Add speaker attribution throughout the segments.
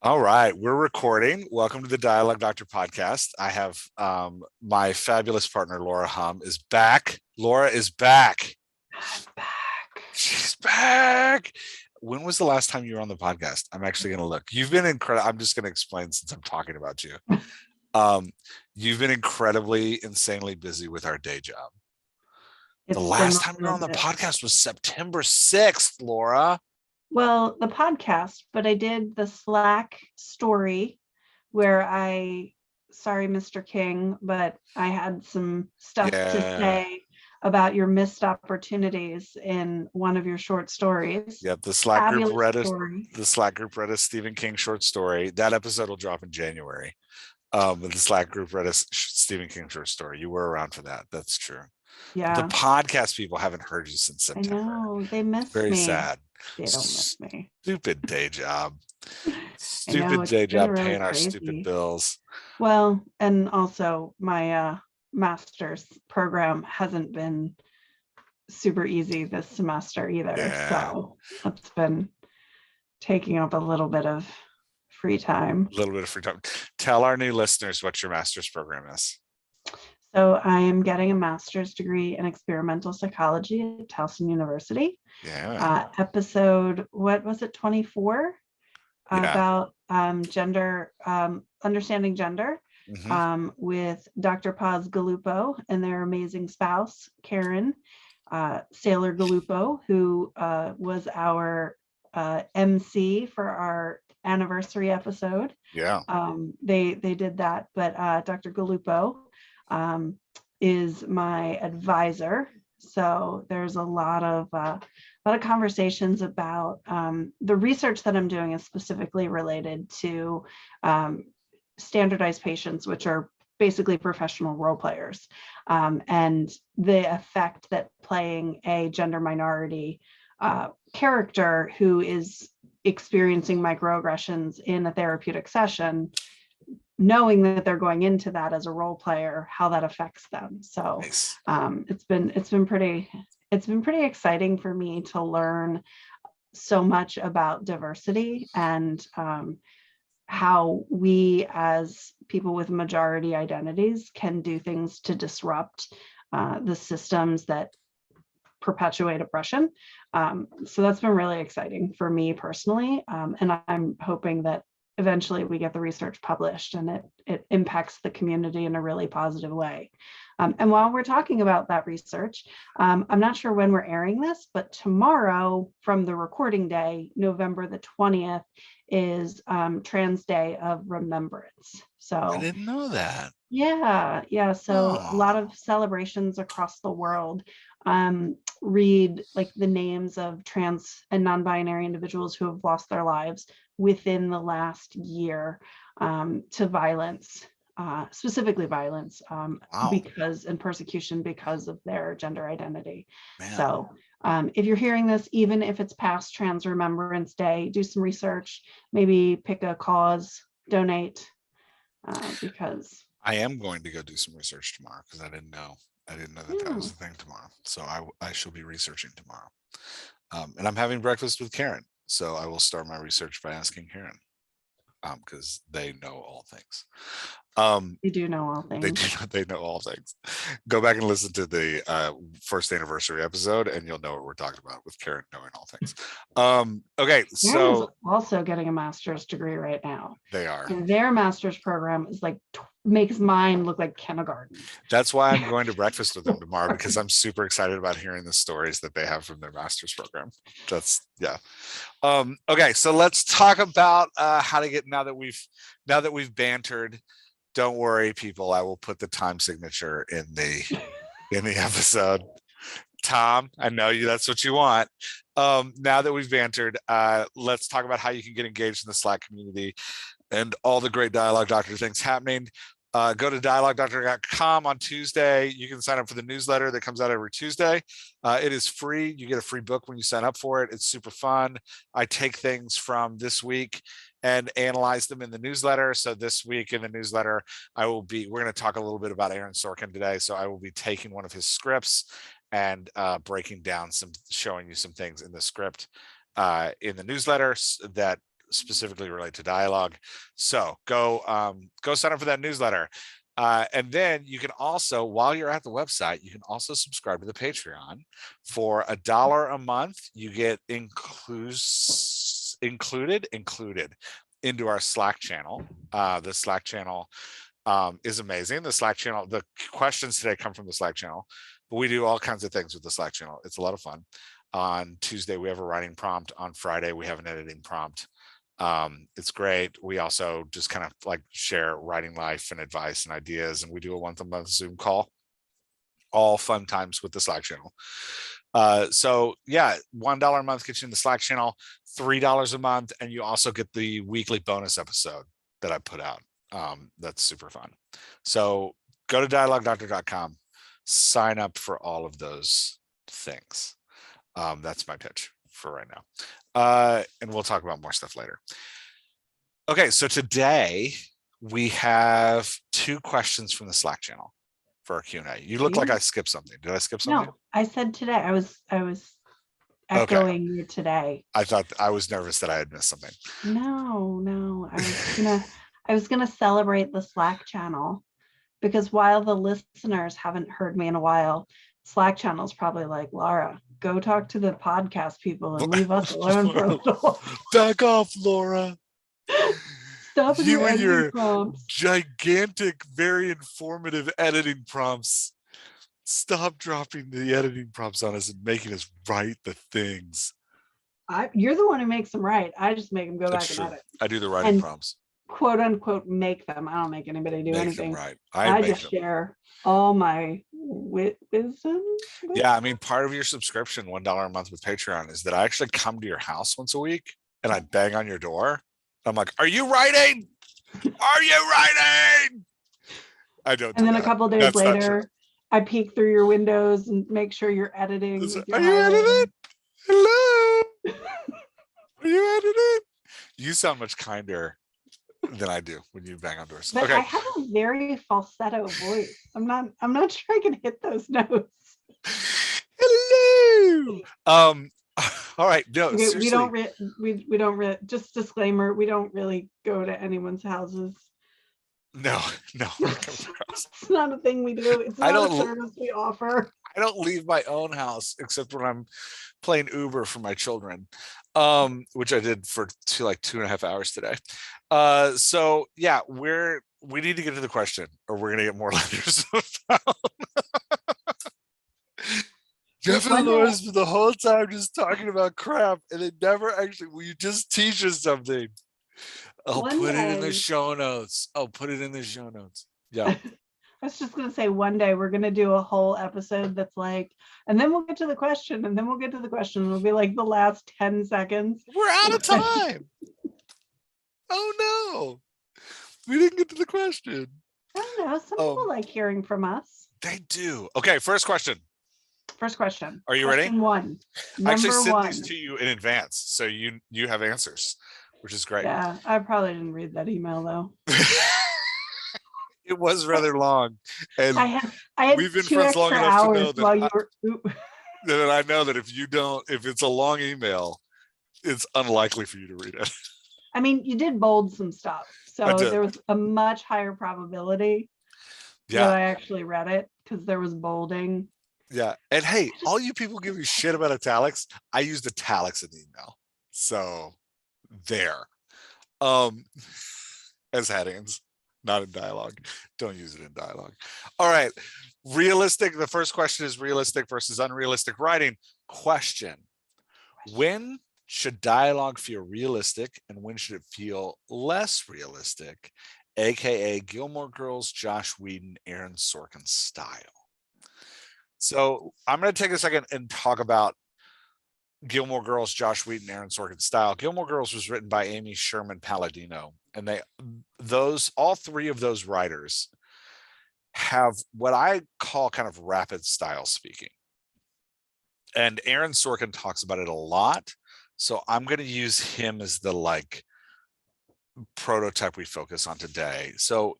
Speaker 1: All right, we're recording. Welcome to the Dialogue Doctor podcast. I have my fabulous partner, Laura Hum, is back. Laura is back.
Speaker 2: I'm back.
Speaker 1: She's back. When was the last time you were on the podcast? I'm actually going to look. You've been incredible. I'm just going to explain since I'm talking about you. You've been incredibly, insanely busy with our day job. The last time you were on the podcast was September 6th, Laura.
Speaker 2: Well, the podcast, but I did the Slack story where sorry, Mr. King, but I had some stuff to say about your missed opportunities in one of your short stories.
Speaker 1: Yep, the Slack group read a Stephen King short story. That episode will drop in January. The Slack group read a Stephen King short story. You were around for that. That's true.
Speaker 2: Yeah.
Speaker 1: But the podcast people haven't heard you since September.
Speaker 2: I know, they miss me.
Speaker 1: Very sad.
Speaker 2: They don't miss me.
Speaker 1: Stupid day job. Stupid day job really paying our stupid bills.
Speaker 2: Well, and also my master's program hasn't been super easy this semester either. Yeah. So it's been taking up a little bit of free time.
Speaker 1: Tell our new listeners what your master's program is.
Speaker 2: So I am getting a master's degree in experimental psychology at Towson University.
Speaker 1: Yeah.
Speaker 2: Episode, what was it, 24? About gender, understanding gender, with Dr. Paz Gallupo and their amazing spouse, Karen Saylor Gallupo, who was our MC for our anniversary episode.
Speaker 1: Yeah.
Speaker 2: They did that, but Dr. Gallupo is my advisor. So there's a lot of conversations about the research that I'm doing is specifically related to standardized patients, which are basically professional role players, and the effect that playing a gender minority character who is experiencing microaggressions in a therapeutic session, knowing that they're going into that as a role player, how that affects them. So
Speaker 1: nice.
Speaker 2: It's been pretty exciting for me to learn so much about diversity and how we as people with majority identities can do things to disrupt the systems that perpetuate oppression. So that's been really exciting for me personally. And I'm hoping that eventually we get the research published and it impacts the community in a really positive way. And while we're talking about that research, I'm not sure when we're airing this, but tomorrow from the recording day, November the 20th, is Trans Day of Remembrance. So
Speaker 1: I didn't know that.
Speaker 2: Yeah. So a lot of celebrations across the world read like the names of trans and non-binary individuals who have lost their lives within the last year to violence, specifically violence, because and persecution because of their gender identity. Man. So if you're hearing this, even if it's past Trans Remembrance Day, do some research, maybe pick a cause, donate, because
Speaker 1: I am going to go do some research tomorrow because I didn't know that was the thing tomorrow. So I shall be researching tomorrow. And I'm having breakfast with Karen. So I will start my research by asking Karen because they know all things.
Speaker 2: They do know all things.
Speaker 1: They know all things. Go back and listen to the first anniversary episode and you'll know what we're talking about with Karen knowing all things. Okay,
Speaker 2: Karen is also getting a master's degree right now.
Speaker 1: They are.
Speaker 2: And their master's program is like makes mine look like kindergarten.
Speaker 1: That's why I'm going to breakfast with them tomorrow because I'm super excited about hearing the stories that they have from their master's program. Okay, so let's talk about how to get now that we've bantered. Don't worry, people. I will put the time signature in the episode. Tom, I know you. That's what you want. Now that we've bantered, let's talk about how you can get engaged in the Slack community and all the great Dialogue Doctor things happening. Go to dialoguedoctor.com on Tuesday. You can sign up for the newsletter that comes out every Tuesday. It is free. You get a free book when you sign up for it. It's super fun. I take things from this week and analyze them in the newsletter. So this week in the newsletter, we're going to talk a little bit about Aaron Sorkin today. So I will be taking one of his scripts and breaking down showing you some things in the script in the newsletter that specifically relate to dialogue. So go sign up for that newsletter. And then you can also, while you're at the website, you can also subscribe to the Patreon. For $1 a month. You get included into our Slack channel. The Slack channel is amazing. The Slack channel, the questions today come from the Slack channel, but we do all kinds of things with the Slack channel. It's a lot of fun. On Tuesday, we have a writing prompt. On Friday, we have an editing prompt. It's great. We also just kind of like share writing life and advice and ideas, and we do a once-a-month Zoom call. All fun times with the Slack channel. So yeah, $1 a month gets you in the Slack channel, $3 a month, and you also get the weekly bonus episode that I put out. That's super fun. So go to dialoguedoctor.com, sign up for all of those things. That's my pitch for right now. And we'll talk about more stuff later. Okay, so today we have 2 questions from the Slack channel for our Q&A. You look like I skipped something. Did I skip something?
Speaker 2: No, I said today. I was echoing you today.
Speaker 1: I thought I was nervous that I had missed something.
Speaker 2: No. I was gonna celebrate the Slack channel, because while the listeners haven't heard me in a while, Slack channel is probably like, Laura, go talk to the podcast people and leave us alone for a little.
Speaker 1: Back off, Laura.
Speaker 2: Stop with
Speaker 1: You and your
Speaker 2: prompts.
Speaker 1: gigantic, very informative editing prompts. Stop dropping the editing prompts on us and making us write the things.
Speaker 2: You're the one who makes them right. I just make them go back and edit.
Speaker 1: I do the writing prompts.
Speaker 2: Quote unquote make them. I don't make anybody do anything.
Speaker 1: Right.
Speaker 2: I just share all my wisdom.
Speaker 1: Yeah, I mean, part of your subscription, $1 a month with Patreon, is that I actually come to your house once a week and I bang on your door. I'm like, "Are you writing? Are you writing?" I don't.
Speaker 2: And then a couple days later, I peek through your windows and make sure you're editing.
Speaker 1: Are you editing? Hello. Are you editing? You sound much kinder than I do when you bang on doors.
Speaker 2: But
Speaker 1: okay.
Speaker 2: I have a very falsetto voice. I'm not sure I can hit those notes.
Speaker 1: Hello. All right. No,
Speaker 2: okay, we don't just disclaimer, we don't really go to anyone's houses.
Speaker 1: No.
Speaker 2: It's not a thing we do. It's not a service we offer.
Speaker 1: I don't leave my own house except when I'm playing Uber for my children, which I did for 2.5 hours today. So yeah, we need to get to the question, or we're gonna get more letters. Jeff and Laura spent the whole time just talking about crap, and they never actually. Will you just teach us something? I'll put it in the show notes. Yeah.
Speaker 2: I was just gonna say, one day we're gonna do a whole episode that's like, and then we'll get to the question, and then we'll get to the question. It'll be like the last 10 seconds.
Speaker 1: We're out of time. Oh no, we didn't get to the question.
Speaker 2: I don't know. Some people like hearing from us.
Speaker 1: They do. Okay, first question. Are you ready?
Speaker 2: One.
Speaker 1: I actually sent these to you in advance, so you have answers, which is great.
Speaker 2: Yeah, I probably didn't read that email though.
Speaker 1: It was rather long, and
Speaker 2: I had
Speaker 1: we've been
Speaker 2: 2
Speaker 1: friends long
Speaker 2: extra
Speaker 1: enough to know
Speaker 2: hours while you were.
Speaker 1: that I know that if it's a long email, it's unlikely for you to read it.
Speaker 2: I mean, you did bold some stuff, so there was a much higher probability that I actually read it because there was bolding.
Speaker 1: Yeah, and hey, all you people give me shit about italics. I used italics in the email, so there, as headings, not in dialogue. Don't use it in dialogue. All right, realistic. The first question is realistic versus unrealistic writing. Question: when should dialogue feel realistic, and when should it feel less realistic? AKA Gilmore Girls, Josh Whedon, Aaron Sorkin style. So I'm going to take a second and talk about Gilmore Girls, Josh Whedon, Aaron Sorkin style. Gilmore Girls was written by Amy Sherman Palladino, and all 3 of those writers have what I call kind of rapid style speaking. And Aaron Sorkin talks about it a lot. So I'm going to use him as the prototype we focus on today. So,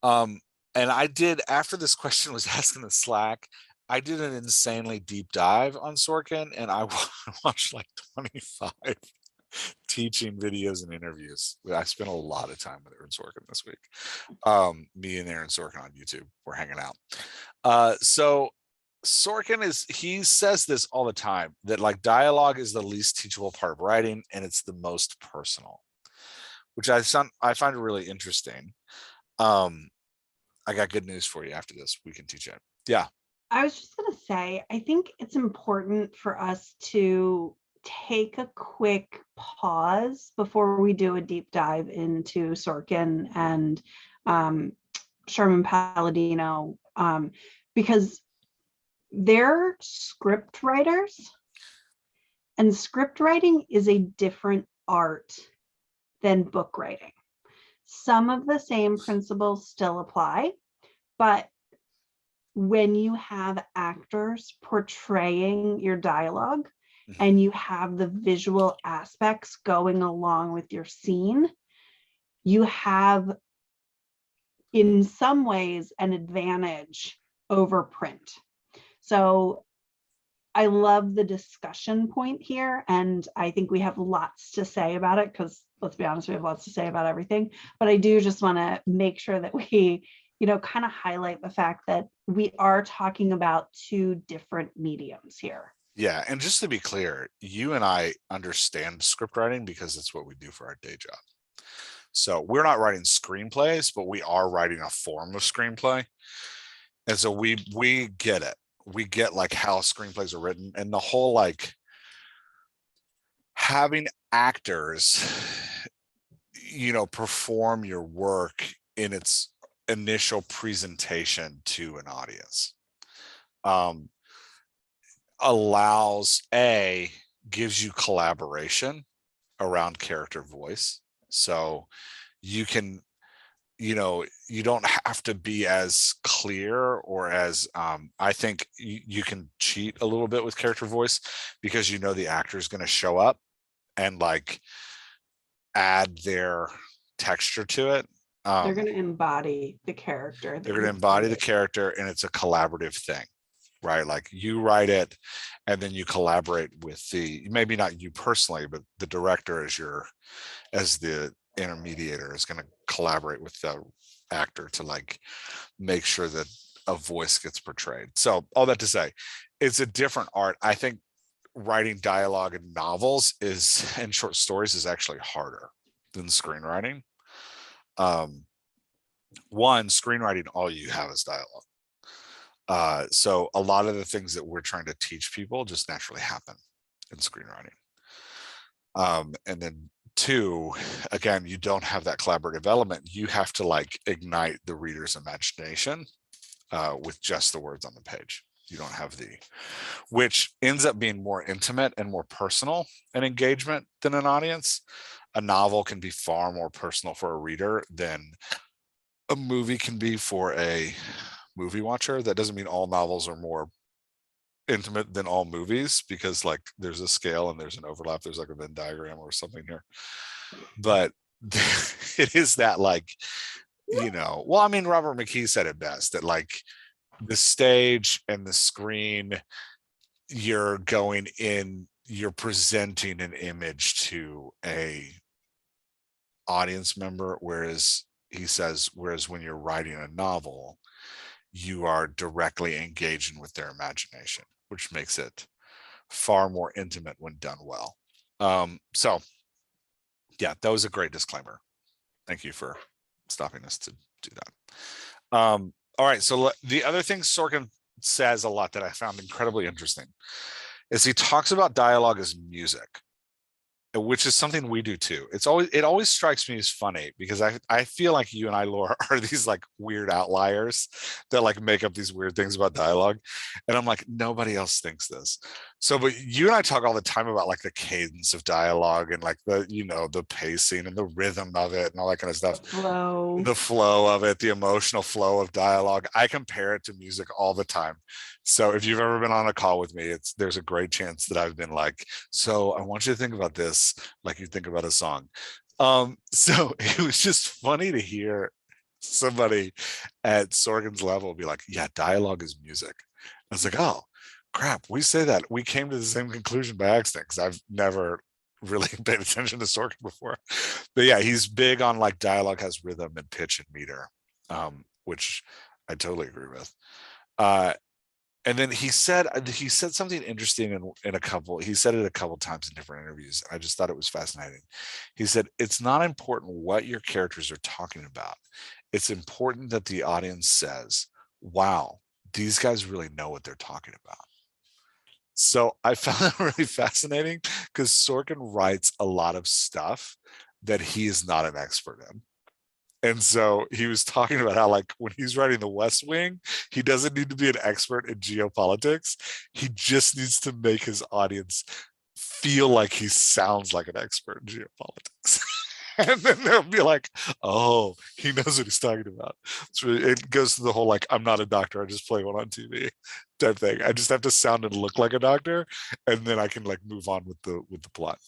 Speaker 1: and I did, after this question was asked in the Slack, I did an insanely deep dive on Sorkin, and I watched like 25 teaching videos and interviews. I spent a lot of time with Aaron Sorkin this week. Me and Aaron Sorkin on YouTube, we're hanging out. So Sorkin he says this all the time, that like dialogue is the least teachable part of writing, and it's the most personal, which I find really interesting. I got good news for you after this. We can teach it. Yeah.
Speaker 2: I was just going to say, I think it's important for us to take a quick pause before we do a deep dive into Sorkin and Sherman Palladino, because they're script writers, and script writing is a different art than book writing. Some of the same principles still apply, but when you have actors portraying your dialogue and you have the visual aspects going along with your scene, you have, in some ways, an advantage over print. So I love the discussion point here, and I think we have lots to say about it, because let's be honest, we have lots to say about everything. But I do just want to make sure that we, kind of highlight the fact that we are talking about two different mediums here.
Speaker 1: Yeah, and just to be clear, you and I understand script writing because it's what we do for our day job. So we're not writing screenplays, but we are writing a form of screenplay. And so we get it. We get like how screenplays are written, and the whole like having actors, perform your work in its initial presentation to an audience. Gives you collaboration around character voice. So you can, you don't have to be as clear or as, I think you can cheat a little bit with character voice, because the actor is going to show up and like add their texture to it.
Speaker 2: They're going to embody the character.
Speaker 1: They're going to embody the character, and it's a collaborative thing, right? Like you write it and then you collaborate with maybe not you personally, but the director as the intermediator is going to collaborate with the actor to like make sure that a voice gets portrayed. So all that to say, it's a different art. I think writing dialogue in novels and short stories is actually harder than screenwriting. One, screenwriting, all you have is dialogue. So a lot of the things that we're trying to teach people just naturally happen in screenwriting. And then two, again, you don't have that collaborative element. You have to like ignite the reader's imagination with just the words on the page. You don't have which ends up being more intimate and more personal an engagement than an audience. A novel can be far more personal for a reader than a movie can be for a movie watcher. That doesn't mean all novels are more intimate than all movies, because like there's a scale and there's an overlap. There's like a Venn diagram or something here, but it is that like, well, I mean, Robert McKee said it best, that like the stage and the screen, you're presenting an image to a audience member, whereas when you're writing a novel, you are directly engaging with their imagination, which makes it far more intimate when done well. So yeah, that was a great disclaimer. Thank you for stopping us to do that. All right, so the other thing Sorkin says a lot that I found incredibly interesting is he talks about dialogue as music, which is something we do too. It always strikes me as funny, because I feel like you and I, Laura, are these like weird outliers that like make up these weird things about dialogue. And I'm like, nobody else thinks this. So, but you and I talk all the time about like the cadence of dialogue and like the pacing and the rhythm of it and all that kind of stuff. The flow of it, the emotional flow of dialogue. I compare it to music all the time. So if you've ever been on a call with me, there's a great chance that I've been like, so I want you to think about this like you think about a song. So it was just funny to hear somebody at Sorkin's level be like, yeah, dialogue is music. I was like, oh crap, we say that. We came to the same conclusion by accident, because I've never really paid attention to Sorkin before. But yeah, he's big on like dialogue has rhythm and pitch and meter, which I totally agree with. And then he said something interesting in a couple. He said it a couple times in different interviews. I just thought it was fascinating. He said it's not important what your characters are talking about. It's important that the audience says, "Wow, these guys really know what they're talking about." So I found that really fascinating because Sorkin writes a lot of stuff that he is not an expert in. And so he was talking about how, like, when he's writing The West Wing, he doesn't need to be an expert in geopolitics. He just needs to make his audience feel like he sounds like an expert in geopolitics. And then they'll be like, oh, he knows what he's talking about. So it goes to the whole, like, I'm not a doctor, I just play one on TV type thing. I just have to sound and look like a doctor, and then I can like move on with the plot.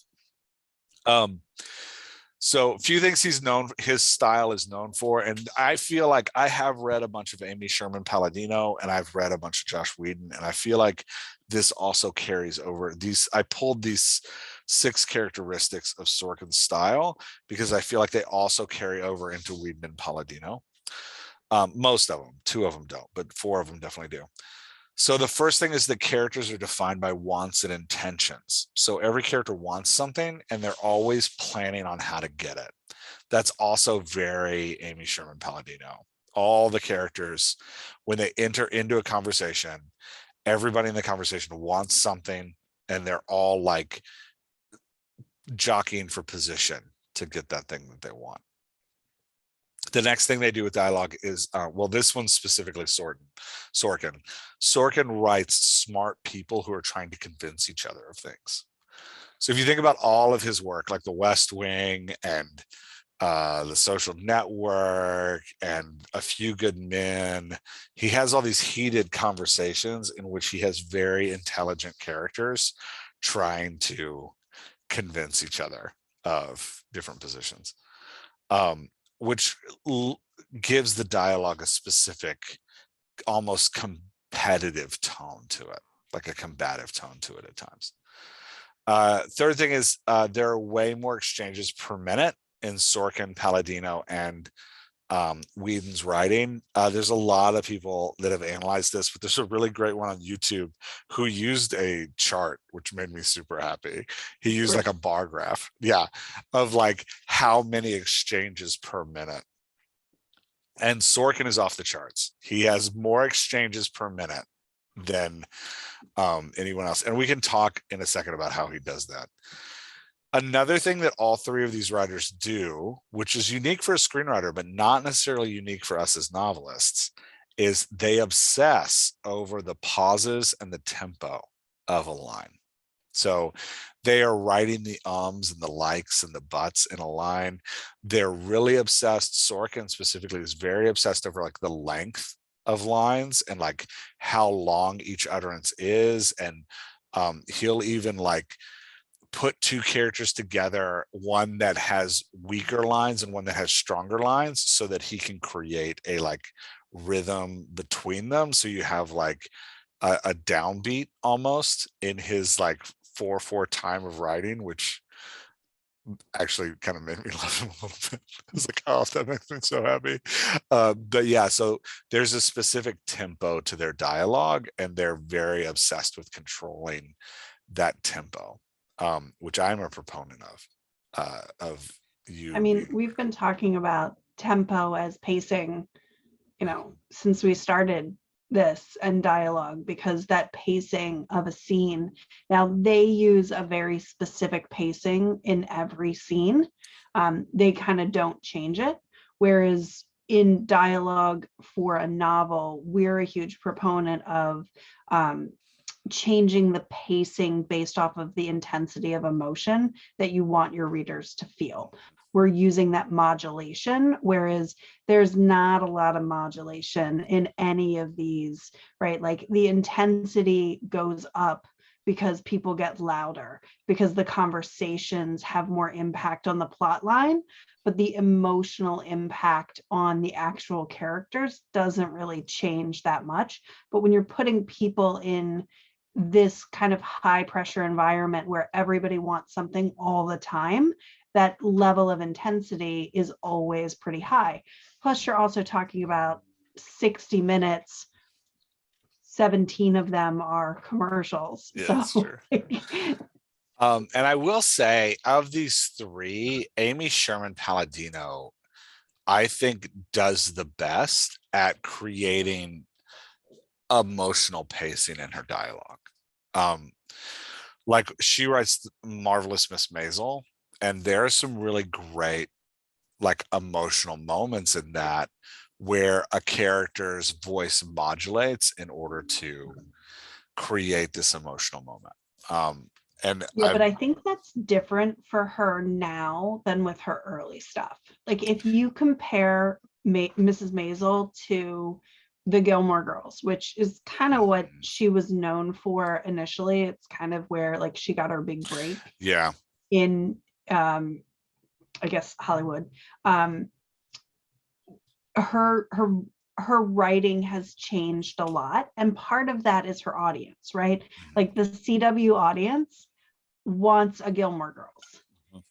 Speaker 1: So a few things his style is known for, and I feel like I have read a bunch of Amy Sherman Palladino and I've read a bunch of Josh Whedon, and I feel like this also carries over. I pulled these 6 characteristics of Sorkin's style because I feel like they also carry over into Whedon and Palladino. Most of them, 2 of them don't, but 4 of them definitely do. So the first thing is the characters are defined by wants and intentions. So every character wants something and they're always planning on how to get it. That's also very Amy Sherman Palladino. All the characters, when they enter into a conversation, everybody in the conversation wants something and they're all like jockeying for position to get that thing that they want. The next thing they do with dialogue is, well, this one's specifically Sorkin. Sorkin writes smart people who are trying to convince each other of things. So if you think about all of his work, like The West Wing and The Social Network and A Few Good Men, he has all these heated conversations in which he has very intelligent characters trying to convince each other of different positions. Which gives the dialogue a specific, almost competitive tone to it, like a combative tone to it at times. Third thing is there are way more exchanges per minute in Sorkin, Palladino, and Whedon's writing. There's a lot of people that have analyzed this, but there's a really great one on YouTube who used a chart, which made me super happy. He used like a bar graph, of like how many exchanges per minute. And Sorkin is off the charts. He has more exchanges per minute than anyone else. And we can talk in a second about how he does that. Another thing that all 3 of these writers do, which is unique for a screenwriter, but not necessarily unique for us as novelists, is they obsess over the pauses and the tempo of a line. So they are writing the ums and the likes and the buts in a line. They're really obsessed. Sorkin specifically is very obsessed over like the length of lines and like how long each utterance is. And he'll even like put 2 characters together, one that has weaker lines and one that has stronger lines, so that he can create a like rhythm between them. So you have like a downbeat almost in his like 4/4 time of writing, which actually kind of made me love him a little bit. I was like, oh, that makes me so happy. But yeah, so there's a specific tempo to their dialogue, and they're very obsessed with controlling that tempo. Which I'm a proponent of you.
Speaker 2: I mean, we've been talking about tempo as pacing, since we started this, and dialogue, because that pacing of a scene, now they use a very specific pacing in every scene. They kind of don't change it. Whereas in dialogue for a novel, we're a huge proponent of changing the pacing based off of the intensity of emotion that you want your readers to feel. We're using that modulation, whereas there's not a lot of modulation in any of these, right? Like the intensity goes up because people get louder, because the conversations have more impact on the plot line, but the emotional impact on the actual characters doesn't really change that much. But when you're putting people in this kind of high pressure environment where everybody wants something all the time, that level of intensity is always pretty high. Plus, you're also talking about 60 minutes, 17 of them are commercials.
Speaker 1: Yeah,
Speaker 2: so
Speaker 1: that's true. And I will say, of these three, Amy Sherman Palladino, I think, does the best at creating emotional pacing in her dialogue. Like, she writes Marvelous Miss Maisel, and there are some really great, like, emotional moments in that where a character's voice modulates in order to create this emotional moment. And
Speaker 2: yeah, but I think that's different for her now than with her early stuff. Like, if you compare Mrs. Maisel to the Gilmore Girls, which is kind of what she was known for initially, it's kind of where like she got her big break.
Speaker 1: Yeah.
Speaker 2: In I guess Hollywood. Her writing has changed a lot, and part of that is her audience, right? Like, the CW audience wants a Gilmore Girls.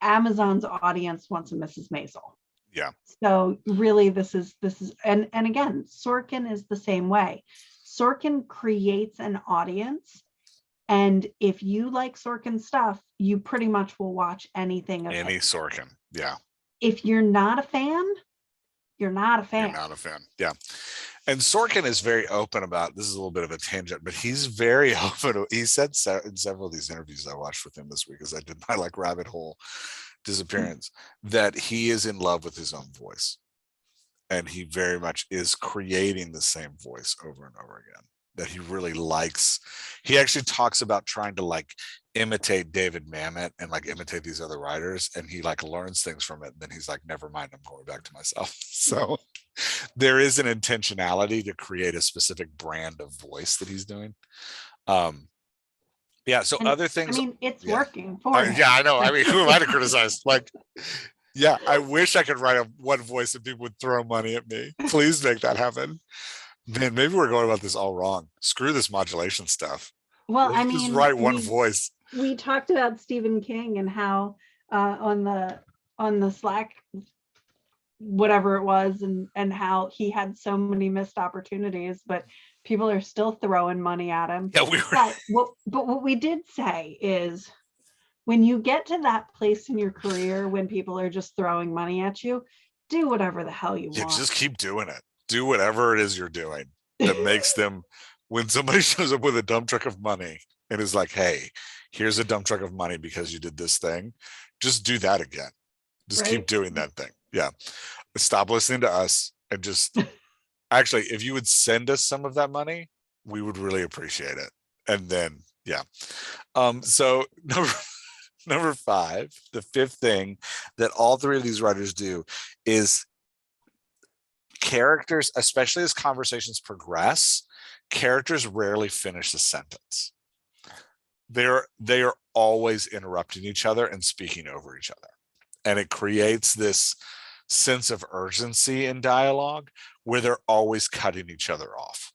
Speaker 2: Amazon's audience wants a Mrs. Maisel.
Speaker 1: Yeah.
Speaker 2: So really, this is and again, Sorkin is the same way. Sorkin creates an audience, and if you like Sorkin stuff, you pretty much will watch anything of
Speaker 1: Any
Speaker 2: it.
Speaker 1: Sorkin. Yeah.
Speaker 2: If you're not a fan, you're not a fan.
Speaker 1: You're not a fan. Yeah. And Sorkin is very open about, this is a little bit of a tangent, but he's very open. He said in several of these interviews I watched with him this week, as I did my like rabbit hole disappearance, that he is in love with his own voice. And he very much is creating the same voice over and over again, that he really likes. He actually talks about trying to like imitate David Mamet and like imitate these other writers, and he like learns things from it, and then he's like, never mind, I'm going back to myself. So there is an intentionality to create a specific brand of voice that he's doing. Yeah, so
Speaker 2: And,
Speaker 1: other things,
Speaker 2: I mean, it's
Speaker 1: yeah.
Speaker 2: working for him.
Speaker 1: Yeah, I know. I mean, who am I to criticize? Like, yeah, I wish I could write a one voice and people would throw money at me. Please make that happen. Man, maybe we're going about this all wrong. Screw this modulation stuff.
Speaker 2: Well,
Speaker 1: Let's
Speaker 2: I
Speaker 1: just
Speaker 2: mean,
Speaker 1: write one voice.
Speaker 2: we talked about Stephen King and how on the Slack, whatever it was, and how he had so many missed opportunities, but people are still throwing money at him.
Speaker 1: Yeah, we were.
Speaker 2: But what we did say is, when you get to that place in your career when people are just throwing money at you, do whatever the hell you want.
Speaker 1: Just keep doing it. Do whatever it is you're doing that makes them, when somebody shows up with a dump truck of money and is like, hey, here's a dump truck of money because you did this thing, just do that again. Just keep doing that thing. Yeah. Stop listening to us and just actually, if you would send us some of that money, we would really appreciate it. And then, yeah. So number 5, the fifth thing that all three of these writers do is characters, especially as conversations progress, characters rarely finish a sentence. They are always interrupting each other and speaking over each other. And it creates this sense of urgency in dialogue where they're always cutting each other off.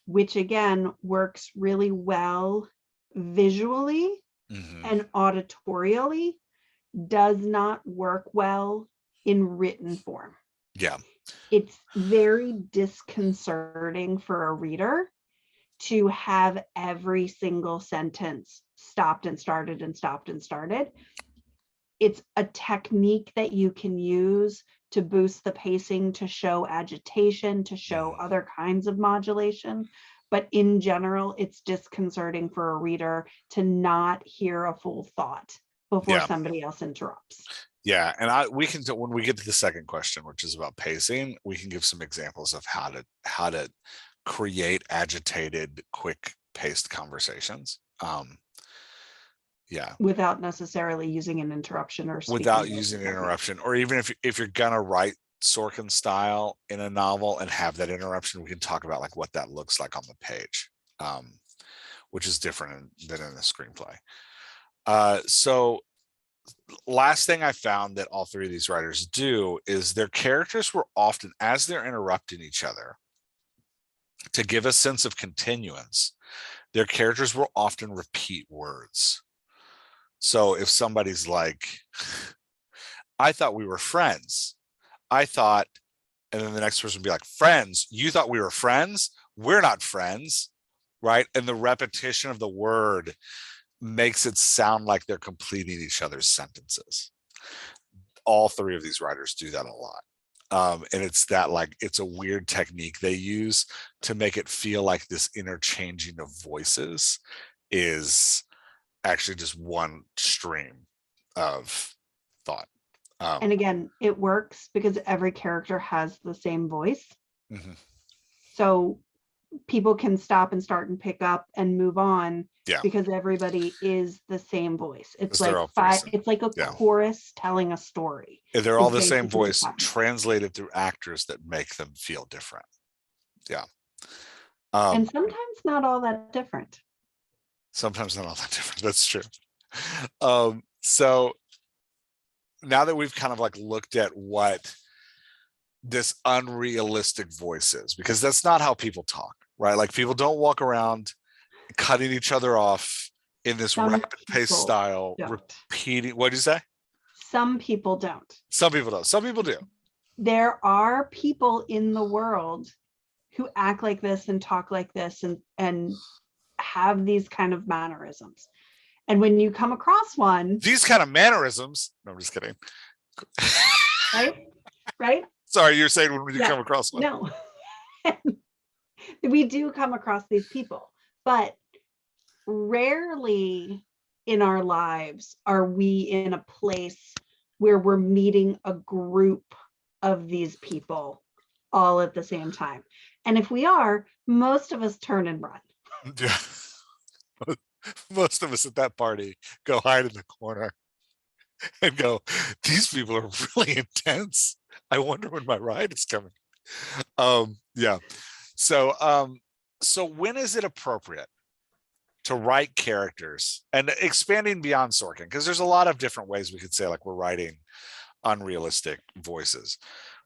Speaker 2: Which again works really well visually and auditorially, does not work well in written form.
Speaker 1: Yeah.
Speaker 2: It's very disconcerting for a reader to have every single sentence stopped and started and stopped and started. It's a technique that you can use to boost the pacing, to show agitation, to show other kinds of modulation. But in general, it's disconcerting for a reader to not hear a full thought before somebody else interrupts.
Speaker 1: Yeah, and we can, when we get to the second question, which is about pacing, we can give some examples of how to create agitated, quick paced conversations. Yeah,
Speaker 2: without necessarily using an interruption or
Speaker 1: without using an interruption, or even if you're gonna write Sorkin style in a novel and have that interruption, we can talk about like what that looks like on the page, which is different than in a screenplay. So last thing I found that all three of these writers do is their characters were often, as they're interrupting each other, to give a sense of continuance, their characters will often repeat words. So if somebody's like, I thought we were friends. I thought, and then the next person would be like, friends, you thought we were friends? We're not friends, right? And the repetition of the word makes it sound like they're completing each other's sentences. All three of these writers do that a lot. And it's that, like, it's a weird technique they use to make it feel like this interchanging of voices is actually just one stream of thought.
Speaker 2: And again, it works because every character has the same voice.
Speaker 1: Mm-hmm.
Speaker 2: So people can stop and start and pick up and move on,
Speaker 1: yeah,
Speaker 2: because everybody is the same voice. It's like it's like a chorus telling a story.
Speaker 1: They're all the same voice translated through actors that make them feel different. Yeah.
Speaker 2: And sometimes not all that different.
Speaker 1: Sometimes not all that different. That's true. So now that we've kind of like looked at what this unrealistic voice is, because that's not how people talk, right? Like, people don't walk around cutting each other off in this rapid pace style, repeating. What did you say?
Speaker 2: Some people don't.
Speaker 1: Some people don't. Some people do.
Speaker 2: There are people in the world who act like this and talk like this and have these kind of mannerisms. And when you come across one,
Speaker 1: these kind of mannerisms, no, I'm just kidding.
Speaker 2: Right?
Speaker 1: Sorry, you're saying when you come across one.
Speaker 2: No. We do come across these people, but rarely in our lives are we in a place where we're meeting a group of these people all at the same time. And if we are, most of us turn and run.
Speaker 1: Yeah. Most of us at that party go hide in the corner and go, these people are really intense. I wonder when my ride is coming. Yeah. So when is it appropriate to write characters, and expanding beyond Sorkin, because there's a lot of different ways we could say, like, we're writing unrealistic voices.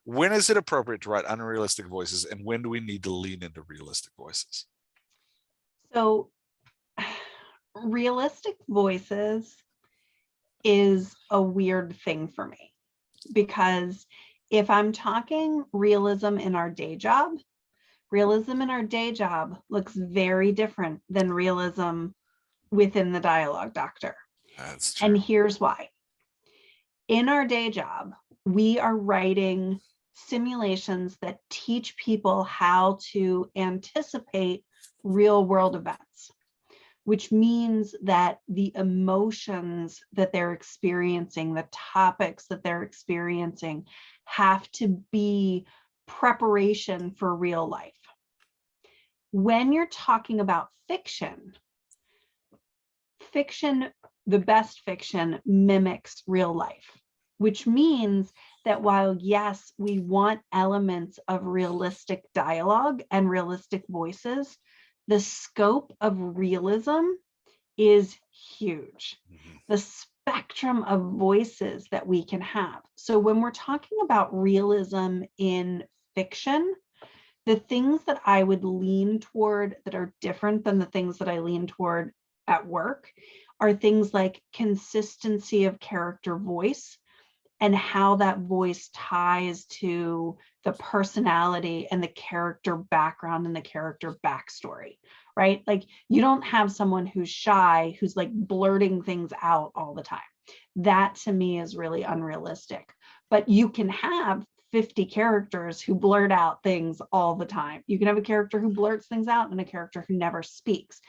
Speaker 1: When is it appropriate to write unrealistic voices, and when do we need to lean into realistic voices?
Speaker 2: So realistic voices is a weird thing for me, because if I'm talking realism in our day job looks very different than realism within the dialogue doctor.
Speaker 1: That's true.
Speaker 2: And here's why. In our day job, we are writing simulations that teach people how to anticipate real world events, which means that the emotions that they're experiencing, the topics that they're experiencing, have to be preparation for real life. When you're talking about fiction, the best fiction mimics real life, which means that while, yes, we want elements of realistic dialogue and realistic voices, the scope of realism is huge. Mm-hmm. The spectrum of voices that we can have. So when we're talking about realism in fiction, the things that I would lean toward that are different than the things that I lean toward at work are things like consistency of character voice and how that voice ties to the personality and the character background and the character backstory, right? Like, you don't have someone who's shy, who's like blurting things out all the time. That to me is really unrealistic. But you can have 50 characters who blurt out things all the time. You can have a character who blurts things out and a character who never speaks.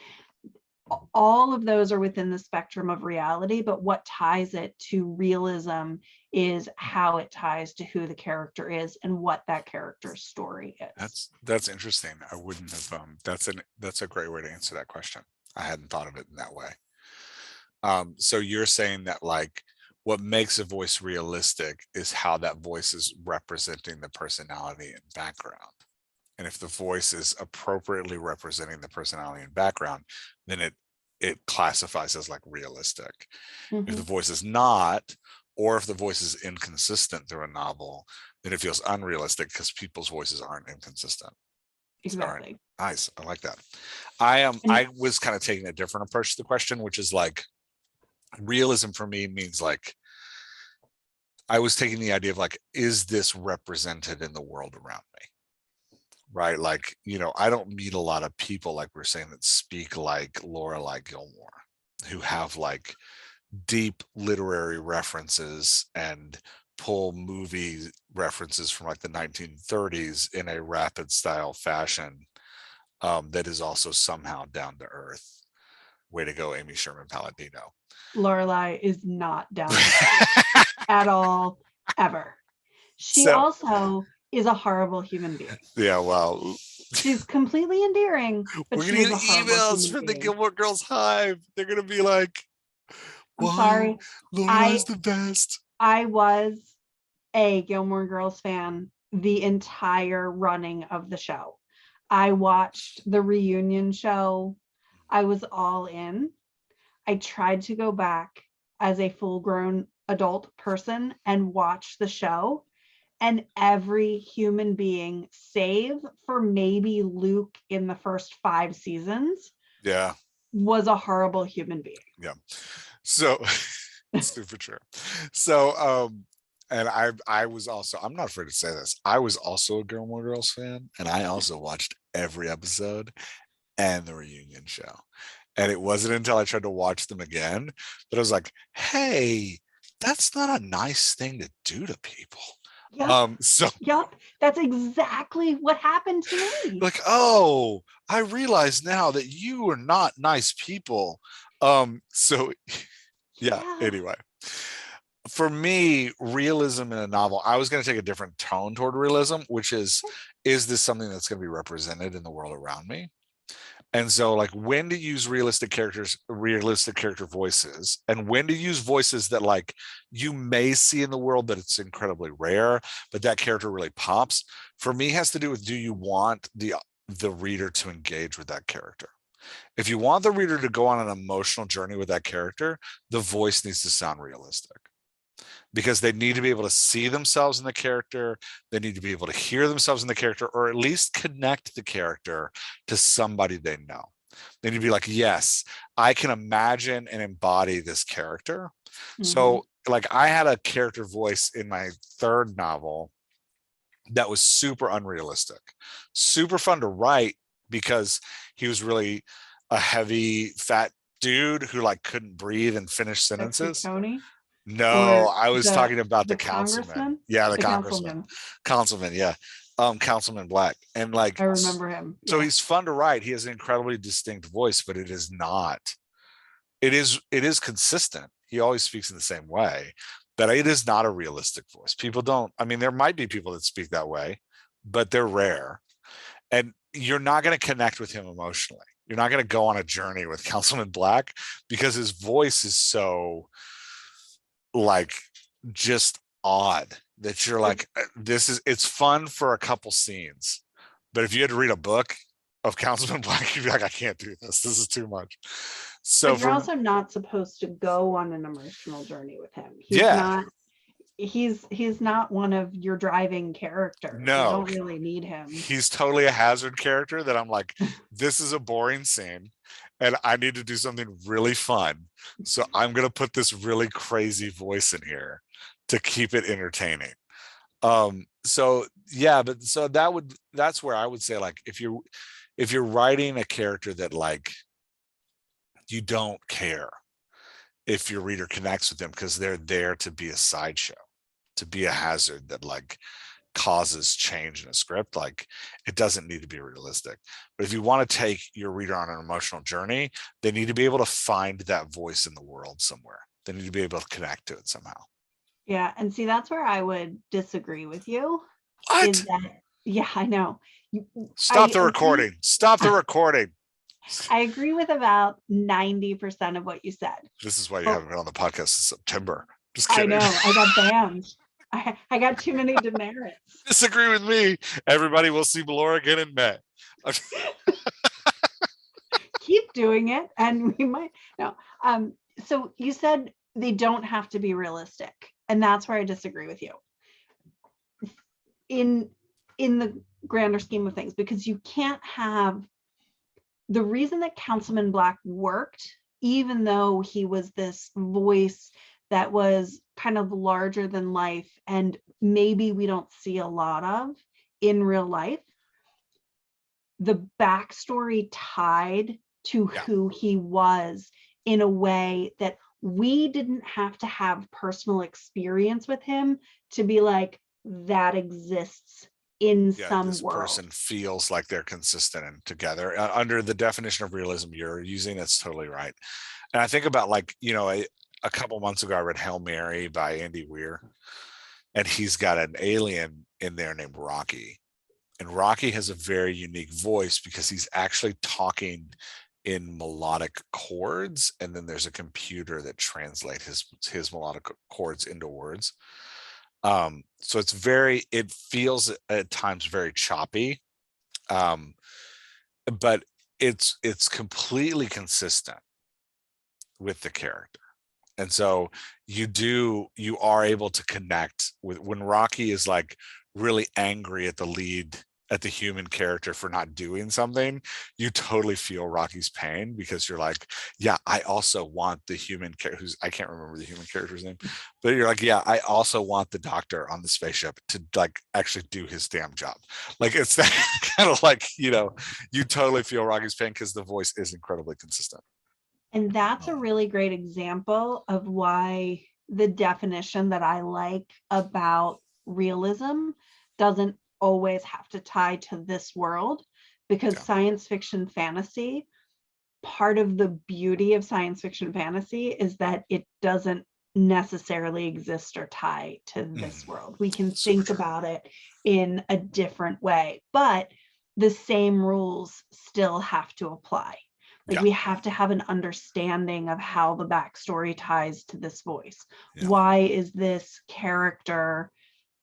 Speaker 2: All of those are within the spectrum of reality, but what ties it to realism is how it ties to who the character is and what that character's story is.
Speaker 1: That's interesting. I wouldn't have that's a great way to answer that question. I hadn't thought of it in that way. So you're saying that, like, what makes a voice realistic is how that voice is representing the personality and background. And if the voice is appropriately representing the personality and background, then it classifies as like realistic. Mm-hmm. If the voice is not, or if the voice is inconsistent through a novel, then it feels unrealistic because people's voices aren't inconsistent.
Speaker 2: exactly.
Speaker 1: Nice. I like that.
Speaker 2: And
Speaker 1: I was kind of taking a different approach to the question, which is like realism for me means like I was taking the idea of like, is this represented in the world around me? Right? Like, you know, I don't meet a lot of people, like we're saying, that speak like Lorelai Gilmore, who have like deep literary references and pull movie references from like the 1930s in a rapid style fashion, that is also somehow down to earth. Way to go, Amy Sherman Palladino.
Speaker 2: Lorelai is not down at all, ever. She
Speaker 1: So
Speaker 2: also is a horrible human being.
Speaker 1: yeah, well,
Speaker 2: She's completely endearing, but
Speaker 1: we're
Speaker 2: she
Speaker 1: gonna
Speaker 2: is
Speaker 1: get
Speaker 2: a horrible
Speaker 1: emails
Speaker 2: human
Speaker 1: from the
Speaker 2: being.
Speaker 1: Gilmore Girls Hive. They're gonna be like,
Speaker 2: I'm
Speaker 1: why
Speaker 2: sorry.
Speaker 1: Lorelai's the best.
Speaker 2: I was a Gilmore Girls fan the entire running of the show. I watched the reunion show. I was all in. I tried to go back as a full-grown adult person and watch the show. And every human being, save for maybe Luke in the first 5 seasons,
Speaker 1: Yeah,
Speaker 2: was a horrible human being.
Speaker 1: yeah. So super true. So and I was also, I'm not afraid to say this, I was also a Gilmore Girls fan, and I also watched every episode and the reunion show. And it wasn't until I tried to watch them again that I was like, hey, that's not a nice thing to do to people.
Speaker 2: Yep.
Speaker 1: So
Speaker 2: Yep. That's exactly what happened to me.
Speaker 1: like, oh, I realize now that you are not nice people. So yeah,
Speaker 2: Yeah.
Speaker 1: anyway. For me, realism in a novel, I was going to take a different tone toward realism, which is this something that's going to be represented in the world around me? And so like when to use realistic characters, realistic character voices, and when to use voices that like you may see in the world, but it's incredibly rare, but that character really pops, for me has to do with, do you want the reader to engage with that character? If you want the reader to go on an emotional journey with that character, the voice needs to sound realistic, because they need to be able to see themselves in the character. They need to be able to hear themselves in the character, or at least connect the character to somebody they know. They need to be like, yes, I can imagine and embody this character.
Speaker 2: Mm-hmm.
Speaker 1: So like I had a character voice in my third novel that was super unrealistic, super fun to write, because he was really a heavy, fat dude who like couldn't breathe and finish sentences.
Speaker 2: Tony?
Speaker 1: No,
Speaker 2: Or
Speaker 1: I was talking about the
Speaker 2: the
Speaker 1: councilman.
Speaker 2: congressman?
Speaker 1: Yeah, the
Speaker 2: The
Speaker 1: congressman.
Speaker 2: councilman.
Speaker 1: Councilman, yeah. Councilman Black. And like,
Speaker 2: I remember him.
Speaker 1: so
Speaker 2: Yeah.
Speaker 1: he's fun to write. He has an incredibly distinct voice, but it is not, it is consistent. He always speaks in the same way, but it is not a realistic voice. People don't, I mean, there might be people that speak that way, but they're rare. And you're not going to connect with him emotionally. You're not going to go on a journey with Councilman Black, because his voice is so like just odd that you're like, it's fun for a couple scenes, but if you had to read a book of Councilman Black, you'd be like, I can't do this. This is too much. So
Speaker 2: but you're also not supposed to go on an emotional journey with him.
Speaker 1: Yeah,
Speaker 2: He's not one of your driving characters.
Speaker 1: no,
Speaker 2: you don't really need him.
Speaker 1: He's totally a hazard character that I'm like, this is a boring scene and I need to do something really fun. So I'm going to put this really crazy voice in here to keep it entertaining. So yeah, but so that's where I would say, like, if you're writing a character that like you don't care if your reader connects with them, because they're there to be a sideshow, to be a hazard that like causes change in a script, like it doesn't need to be realistic. But if you want to take your reader on an emotional journey, they need to be able to find that voice in the world somewhere. They need to be able to connect to it somehow.
Speaker 2: Yeah, and see, that's where I would disagree with you.
Speaker 1: What?
Speaker 2: Is that, yeah, I know.
Speaker 1: Stop the recording. Stop the recording.
Speaker 2: I agree with about 90% of what you said.
Speaker 1: This is why you haven't been on the podcast in September. Just
Speaker 2: I
Speaker 1: kidding.
Speaker 2: know. I got banned. I got too many demerits.
Speaker 1: Disagree with me. Everybody will see Melora again in May.
Speaker 2: Keep doing it, and we might. No. So you said they don't have to be realistic, and that's where I disagree with you. In the grander scheme of things, because you can't have the reason that Councilman Black worked, even though he was this voice that was kind of larger than life and maybe we don't see a lot of in real life, the backstory tied to who he was in a way that we didn't have to have personal experience with him to be like, that exists in some
Speaker 1: this
Speaker 2: world.
Speaker 1: person feels like they're consistent and together under the definition of realism you're using. That's totally right. And I think about, like, you know, a couple months ago I read Hail Mary by Andy Weir, and he's got an alien in there named Rocky, and Rocky has a very unique voice because he's actually talking in melodic chords, and then there's a computer that translates his melodic chords into words. So it feels at times very choppy, but it's completely consistent with the character. And so you are able to connect with when Rocky is like really angry at the human character for not doing something. You totally feel Rocky's pain because you're like, yeah, I also want the human character I can't remember the human character's name, but you're like, yeah, I also want the doctor on the spaceship to like actually do his damn job. Like, it's that kind of like, you know, you totally feel Rocky's pain because the voice is incredibly consistent.
Speaker 2: And that's a really great example of why the definition that I like about realism doesn't always have to tie to this world, because science fiction fantasy, part of the beauty of science fiction fantasy is that it doesn't necessarily exist or tie to this world. We can think about it in a different way, but the same rules still have to apply. Like, we have to have an understanding of how the backstory ties to this voice. Why is this character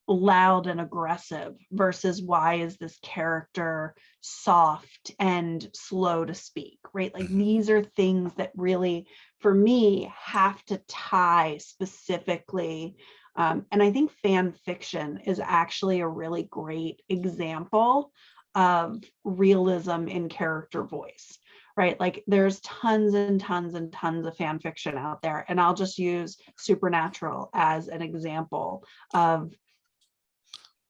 Speaker 2: loud and aggressive versus why is this character soft and slow to speak, right? Like, these are things that really, for me, have to tie specifically. And I think fan fiction is actually a really great example of realism in character voice, right? Like, there's tons and tons and tons of fan fiction out there. And I'll just use Supernatural as an example of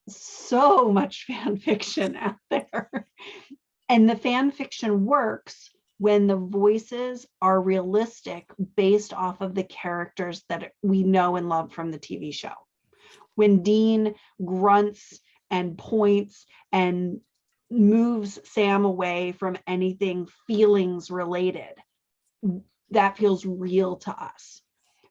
Speaker 2: so much fan fiction out there. And the fan fiction works when the voices are realistic based off of the characters that we know and love from the TV show. When Dean grunts and points and moves Sam away from anything feelings related, that feels real to us.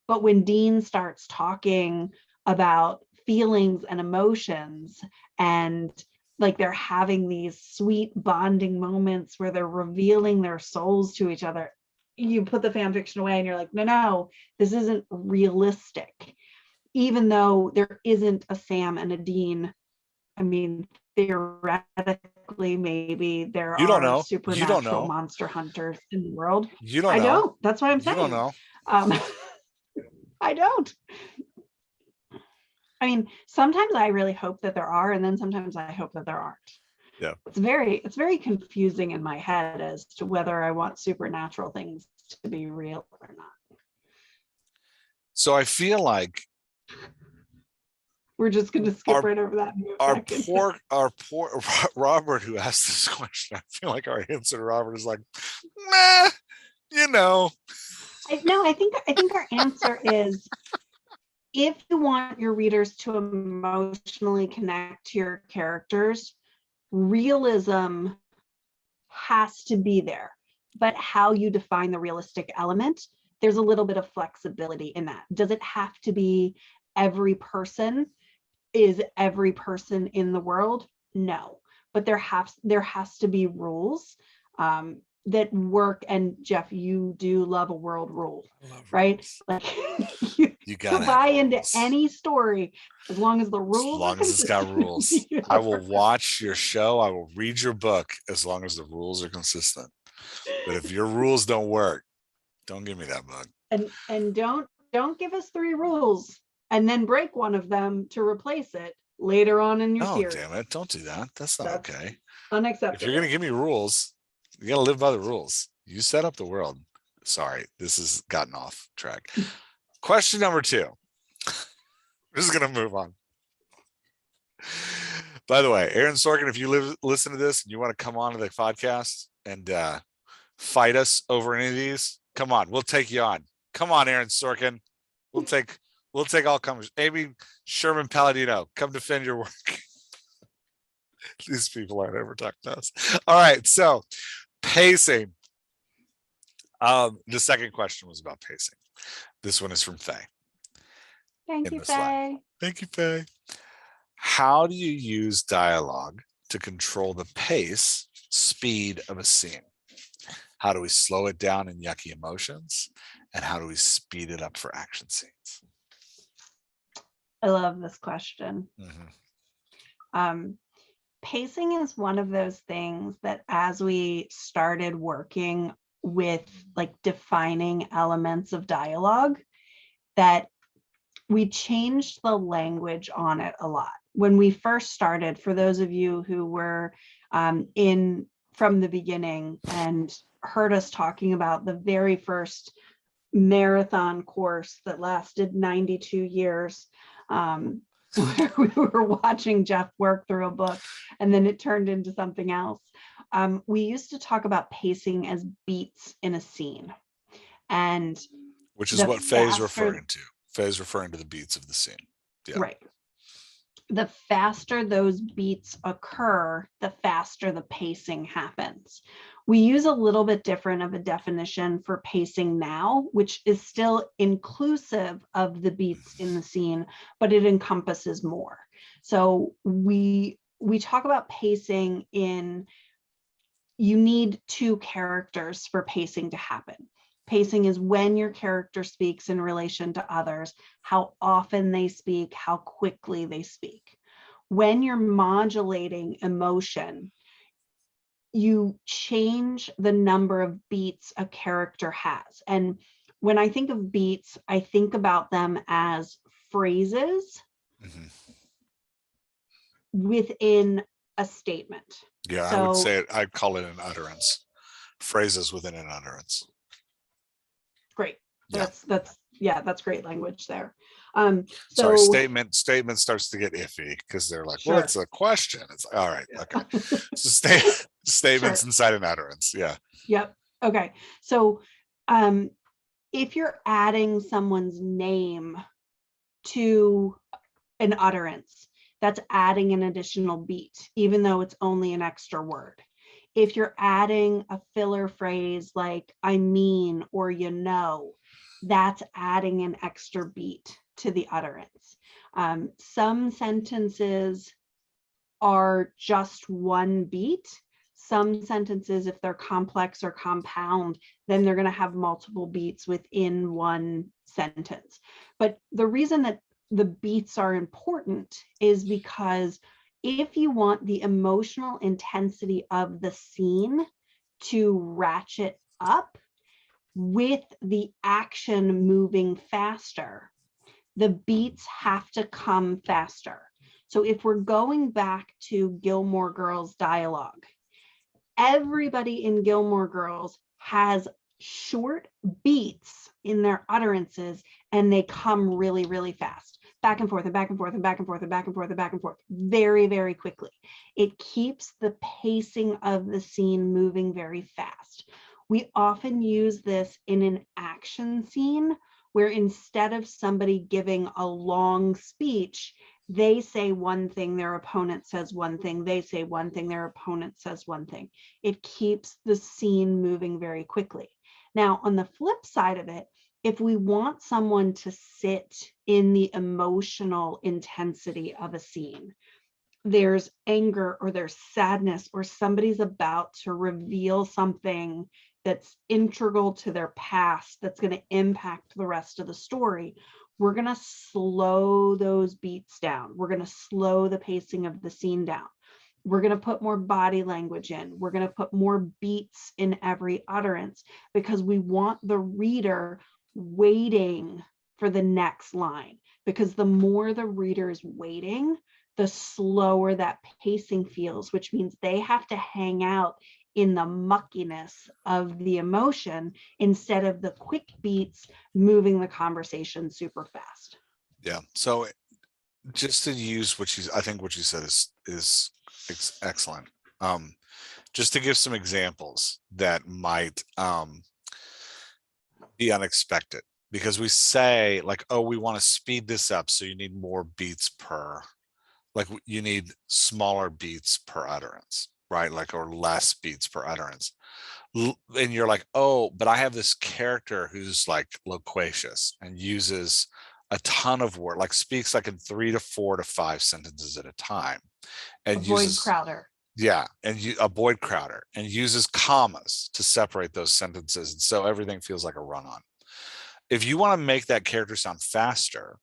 Speaker 2: But when Dean starts talking about feelings and emotions, and like they're having these sweet bonding moments where they're revealing their souls to each other, you put the fan fiction away and you're like, no, this isn't realistic. Even though there isn't a Sam and a Dean, I mean, theoretically, maybe there are supernatural monster hunters in the world. I don't. That's what I'm saying.
Speaker 1: You don't know.
Speaker 2: I don't. I mean, sometimes I really hope that there are, and then sometimes I hope that there aren't.
Speaker 1: Yeah.
Speaker 2: It's very confusing in my head as to whether I want supernatural things to be real or not.
Speaker 1: So I feel like
Speaker 2: we're just going to skip right over that.
Speaker 1: Our poor Robert, who asked this question, I feel like our answer to Robert is like, meh, you know.
Speaker 2: I think our answer is, if you want your readers to emotionally connect to your characters, realism has to be there. But how you define the realistic element, there's a little bit of flexibility in that. Does it have to be every person? Is every person in the world? No. But there has to be rules that work. And Jeff, you do love a world rule, right? Rules. Like, you gotta buy into any story as long as the rules,
Speaker 1: as long as it's got rules. I will watch your show, I will read your book as long as the rules are consistent. But if your rules don't work, don't give me that book.
Speaker 2: And don't give us 3 rules and then break one of them to replace it later on in your
Speaker 1: No,
Speaker 2: series.
Speaker 1: damn it. Don't do that. That's not
Speaker 2: That's
Speaker 1: okay.
Speaker 2: unacceptable.
Speaker 1: If you're going to give me rules, you got to live by the rules. You set up the world. Sorry, this has gotten off track. Question number 2. We're just going to move on. By the way, Aaron Sorkin, if you listen to this and you want to come on to the podcast and fight us over any of these, come on, we'll take you on. Come on, Aaron Sorkin. We'll take all comers. Maybe Sherman Palladino, come defend your work. These people aren't ever talking to us. All right, so pacing. The second question was about pacing. This one is from Faye.
Speaker 2: Thank you, Faye.
Speaker 1: Thank you, Faye. How do you use dialogue to control the pace, speed of a scene? How do we slow it down in yucky emotions? And how do we speed it up for action scenes?
Speaker 2: I love this question.
Speaker 1: Mm-hmm.
Speaker 2: Pacing is one of those things that as we started working with like defining elements of dialogue, that we changed the language on it a lot. When we first started, for those of you who were in from the beginning and heard us talking about the very first marathon course that lasted 92 years, where we were watching Jeff work through a book and then it turned into something else. We used to talk about pacing as beats in a scene. And
Speaker 1: which is what Faye's referring to. Faye's referring to the beats of the scene. Yeah.
Speaker 2: Right. The faster those beats occur, the faster the pacing happens. We use a little bit different of a definition for pacing now, which is still inclusive of the beats in the scene, but it encompasses more. So we talk about pacing in, you need 2 characters for pacing to happen. Pacing is when your character speaks in relation to others, how often they speak, how quickly they speak. When you're modulating emotion, you change the number of beats a character has. And when I think of beats, I think about them as phrases within a statement.
Speaker 1: Yeah, so, I would say I'd call it an utterance. Phrases within an utterance.
Speaker 2: Great.
Speaker 1: Yeah.
Speaker 2: That's great language there.
Speaker 1: Sorry, statement starts to get iffy because they're like, sure. Well, it's a question. It's all right. Okay. So statements sure. Inside an utterance. Yeah.
Speaker 2: Yep. Okay. So if you're adding someone's name to an utterance, that's adding an additional beat, even though it's only an extra word. If you're adding a filler phrase like I mean, or you know, that's adding an extra beat to the utterance. Some sentences are just one beat. Some sentences, if they're complex or compound, then they're going to have multiple beats within one sentence. But the reason that the beats are important is because if you want the emotional intensity of the scene to ratchet up with the action moving faster, the beats have to come faster. So if we're going back to Gilmore Girls dialogue, everybody in Gilmore Girls has short beats in their utterances and they come really, really fast. Back and forth and back and forth and back and forth and back and forth and back and forth very, very quickly. It keeps the pacing of the scene moving very fast. We often use this in an action scene where instead of somebody giving a long speech, they say one thing, their opponent says one thing, they say one thing, their opponent says one thing. It keeps the scene moving very quickly. Now, on the flip side of it, if we want someone to sit in the emotional intensity of a scene, there's anger or there's sadness or somebody's about to reveal something that's integral to their past that's going to impact the rest of the story, we're going to slow those beats down. We're going to slow the pacing of the scene down. We're going to put more body language in. We're going to put more beats in every utterance because we want the reader waiting for the next line. because the more the reader is waiting, the slower that pacing feels, which means they have to hang out in the muckiness of the emotion instead of the quick beats moving the conversation super fast.
Speaker 1: Yeah. So just to use I think what you said is excellent. Just to give some examples that might be unexpected, because we say like, oh, we want to speed this up, so you need more beats per, like you need smaller beats per utterance, right? Like, or less beats per utterance. And you're like, oh, but I have this character who's like loquacious and uses a ton of word, like speaks like in 3 to 4 to 5 sentences at a time, and
Speaker 2: Avoid
Speaker 1: uses
Speaker 2: Crowder.
Speaker 1: yeah, and you avoid Crowder and uses commas to separate those sentences, and so everything feels like a run-on. If you want to make that character sound faster,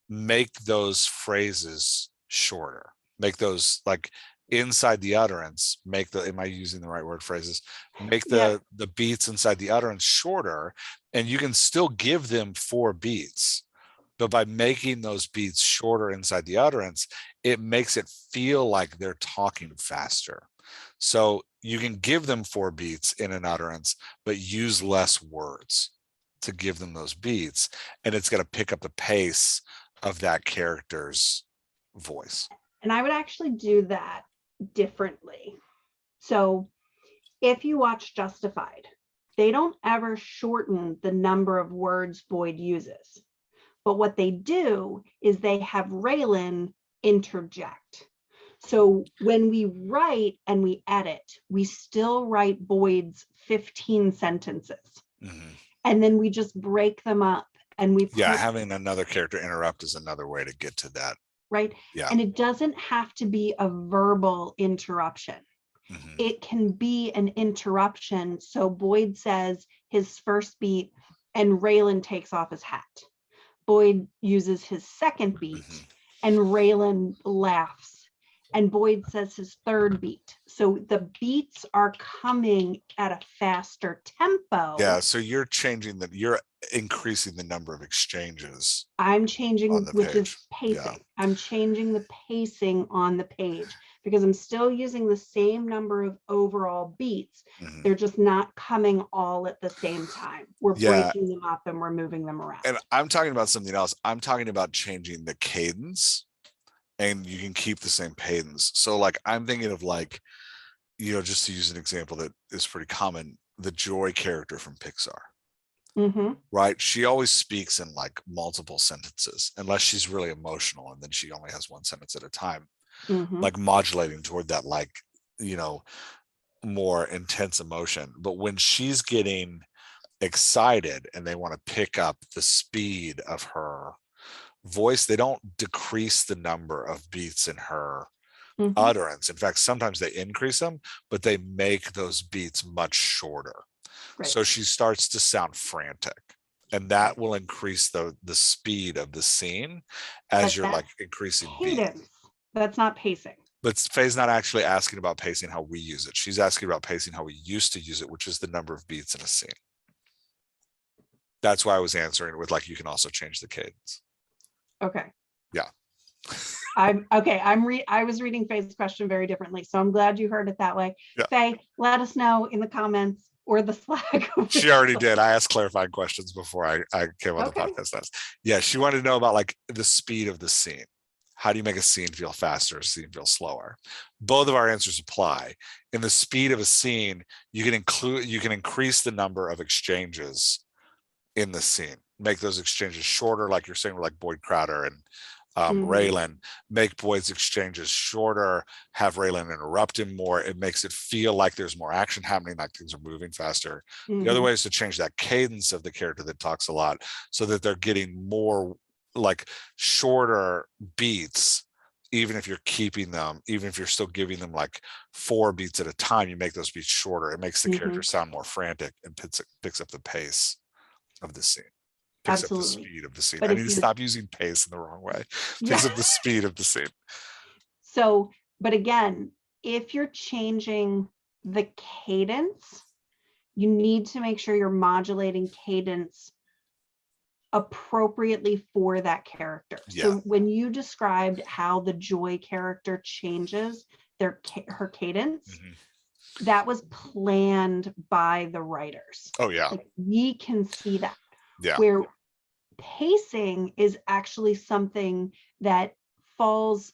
Speaker 1: make those phrases shorter. Make those like inside the utterance, make the, am I using the right word, phrases? Make the beats inside the utterance shorter, and you can still give them 4 beats. But by making those beats shorter inside the utterance, it makes it feel like they're talking faster. So you can give them 4 beats in an utterance, but use less words to give them those beats. And it's going to pick up the pace of that character's voice.
Speaker 2: And I would actually do that differently. So if you watch Justified, they don't ever shorten the number of words Boyd uses. But what they do is they have Raylan interject. So when we write and we edit, we still write Boyd's 15 sentences. Mm-hmm. And then we just break them up and we
Speaker 1: having another character interrupt is another way to get to that.
Speaker 2: Right.
Speaker 1: Yeah.
Speaker 2: And it doesn't have to be a verbal interruption. Mm-hmm. It can be an interruption. So Boyd says his first beat and Raylan takes off his hat. Boyd uses his second beat mm-hmm. and Raylan laughs. And Boyd says his third beat. So the beats are coming at a faster tempo.
Speaker 1: Yeah, so you're changing you're increasing the number of exchanges.
Speaker 2: I'm changing, which is pacing. Yeah. I'm changing the pacing on the page because I'm still using the same number of overall beats. Mm-hmm. They're just not coming all at the same time. We're breaking them up and we're moving them around.
Speaker 1: And I'm talking about something else. I'm talking about changing the cadence, and you can keep the same cadence. So like, I'm thinking of like, just to use an example that is pretty common, the Joy character from Pixar. Mm-hmm. Right? She always speaks in like multiple sentences, unless she's really emotional, and then she only has one sentence at a time, mm-hmm. like modulating toward that, like, more intense emotion. But when she's getting excited and they want to pick up the speed of her voice, they don't decrease the number of beats in her mm-hmm. utterance. In fact, sometimes they increase them, but they make those beats much shorter. Right. So she starts to sound frantic, and that will increase the speed of the scene as you're like increasing cadence.
Speaker 2: Beat. That's not pacing.
Speaker 1: But Faye's not actually asking about pacing how we use it. She's asking about pacing how we used to use it, which is the number of beats in a scene. That's why I was answering with like, you can also change the cadence.
Speaker 2: Okay.
Speaker 1: Yeah.
Speaker 2: I was reading Faye's question very differently, so I'm glad you heard it that way. Yeah. Faye, let us know in the comments or the Slack.
Speaker 1: She already did. I asked clarifying questions before I came on the podcast last. Yeah, she wanted to know about like the speed of the scene. How do you make a scene feel faster, a scene feel slower? Both of our answers apply. In the speed of a scene, you can increase the number of exchanges in the scene. Make those exchanges shorter, like you're saying, like Boyd Crowder and mm-hmm. Raylan. Make Boyd's exchanges shorter, have Raylan interrupt him more. It makes it feel like there's more action happening, like things are moving faster. Mm-hmm. The other way is to change that cadence of the character that talks a lot, so that they're getting more like shorter beats, even if you're keeping them, even if you're still giving them like 4 beats at a time, you make those beats shorter. It makes the mm-hmm. character sound more frantic and picks up the pace of the scene. Picks Absolutely. Up the speed of the scene. But I need to stop using pace in the wrong way. Picks up the speed of the scene.
Speaker 2: So, but again, if you're changing the cadence, you need to make sure you're modulating cadence appropriately for that character.
Speaker 1: Yeah.
Speaker 2: So when you described how the Joy character changes her cadence, that was planned by the writers.
Speaker 1: Oh yeah.
Speaker 2: Like, we can see that.
Speaker 1: Yeah.
Speaker 2: Where pacing is actually something that falls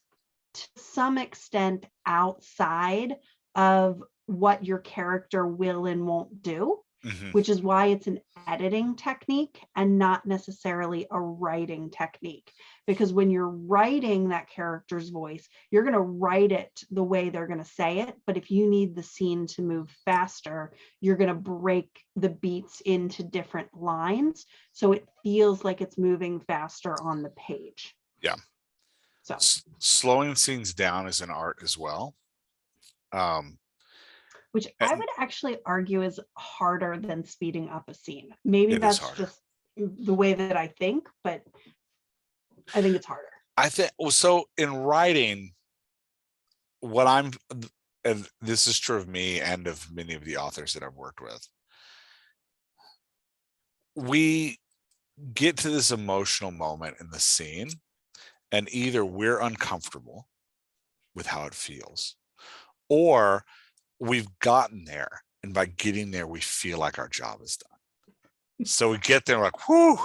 Speaker 2: to some extent outside of what your character will and won't do, which is why it's an editing technique and not necessarily a writing technique. Because when you're writing that character's voice, you're going to write it the way they're going to say it. But if you need the scene to move faster, you're going to break the beats into different lines, so it feels like it's moving faster on the page.
Speaker 1: Yeah.
Speaker 2: So
Speaker 1: slowing scenes down is an art as well.
Speaker 2: Which I would actually argue is harder than speeding up a scene. Maybe that's just the way that I think, but I think it's harder.
Speaker 1: I think so. In writing, and this is true of me and of many of the authors that I've worked with, we get to this emotional moment in the scene, and either we're uncomfortable with how it feels, or we've gotten there, and by getting there, we feel like our job is done. So we get there like, whoo,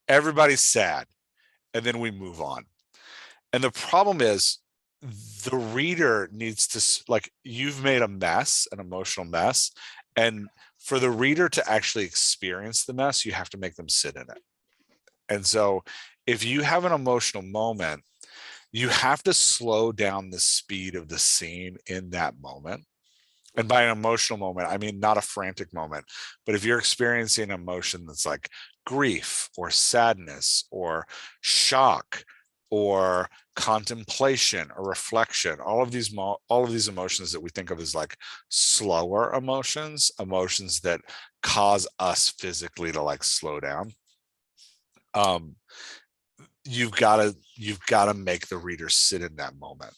Speaker 1: everybody's sad, and then we move on. And the problem is, the reader needs to, like, you've made a mess, an emotional mess, and for the reader to actually experience the mess, you have to make them sit in it. And so if you have an emotional moment, you have to slow down the speed of the scene in that moment. And by an emotional moment, I mean not a frantic moment, but if you're experiencing an emotion that's like grief or sadness or shock or contemplation or reflection, all of these emotions that we think of as like slower emotions that cause us physically to like slow down, you've got to make the reader sit in that moment.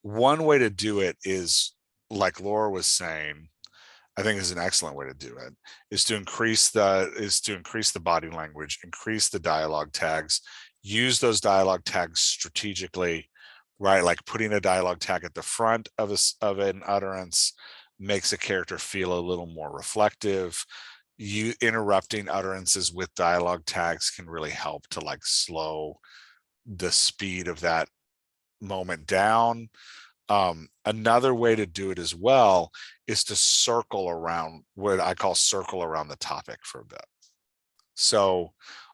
Speaker 1: One way to do it is, like Laura was saying, I think is an excellent way to do it, is to increase the body language, increase the dialogue tags, use those dialogue tags strategically, right? Like putting a dialogue tag at the front of an utterance makes a character feel a little more reflective. You interrupting utterances with dialogue tags can really help to like slow the speed of that moment down. Another way to do it as well is to circle around, what I call circle around the topic for a bit. So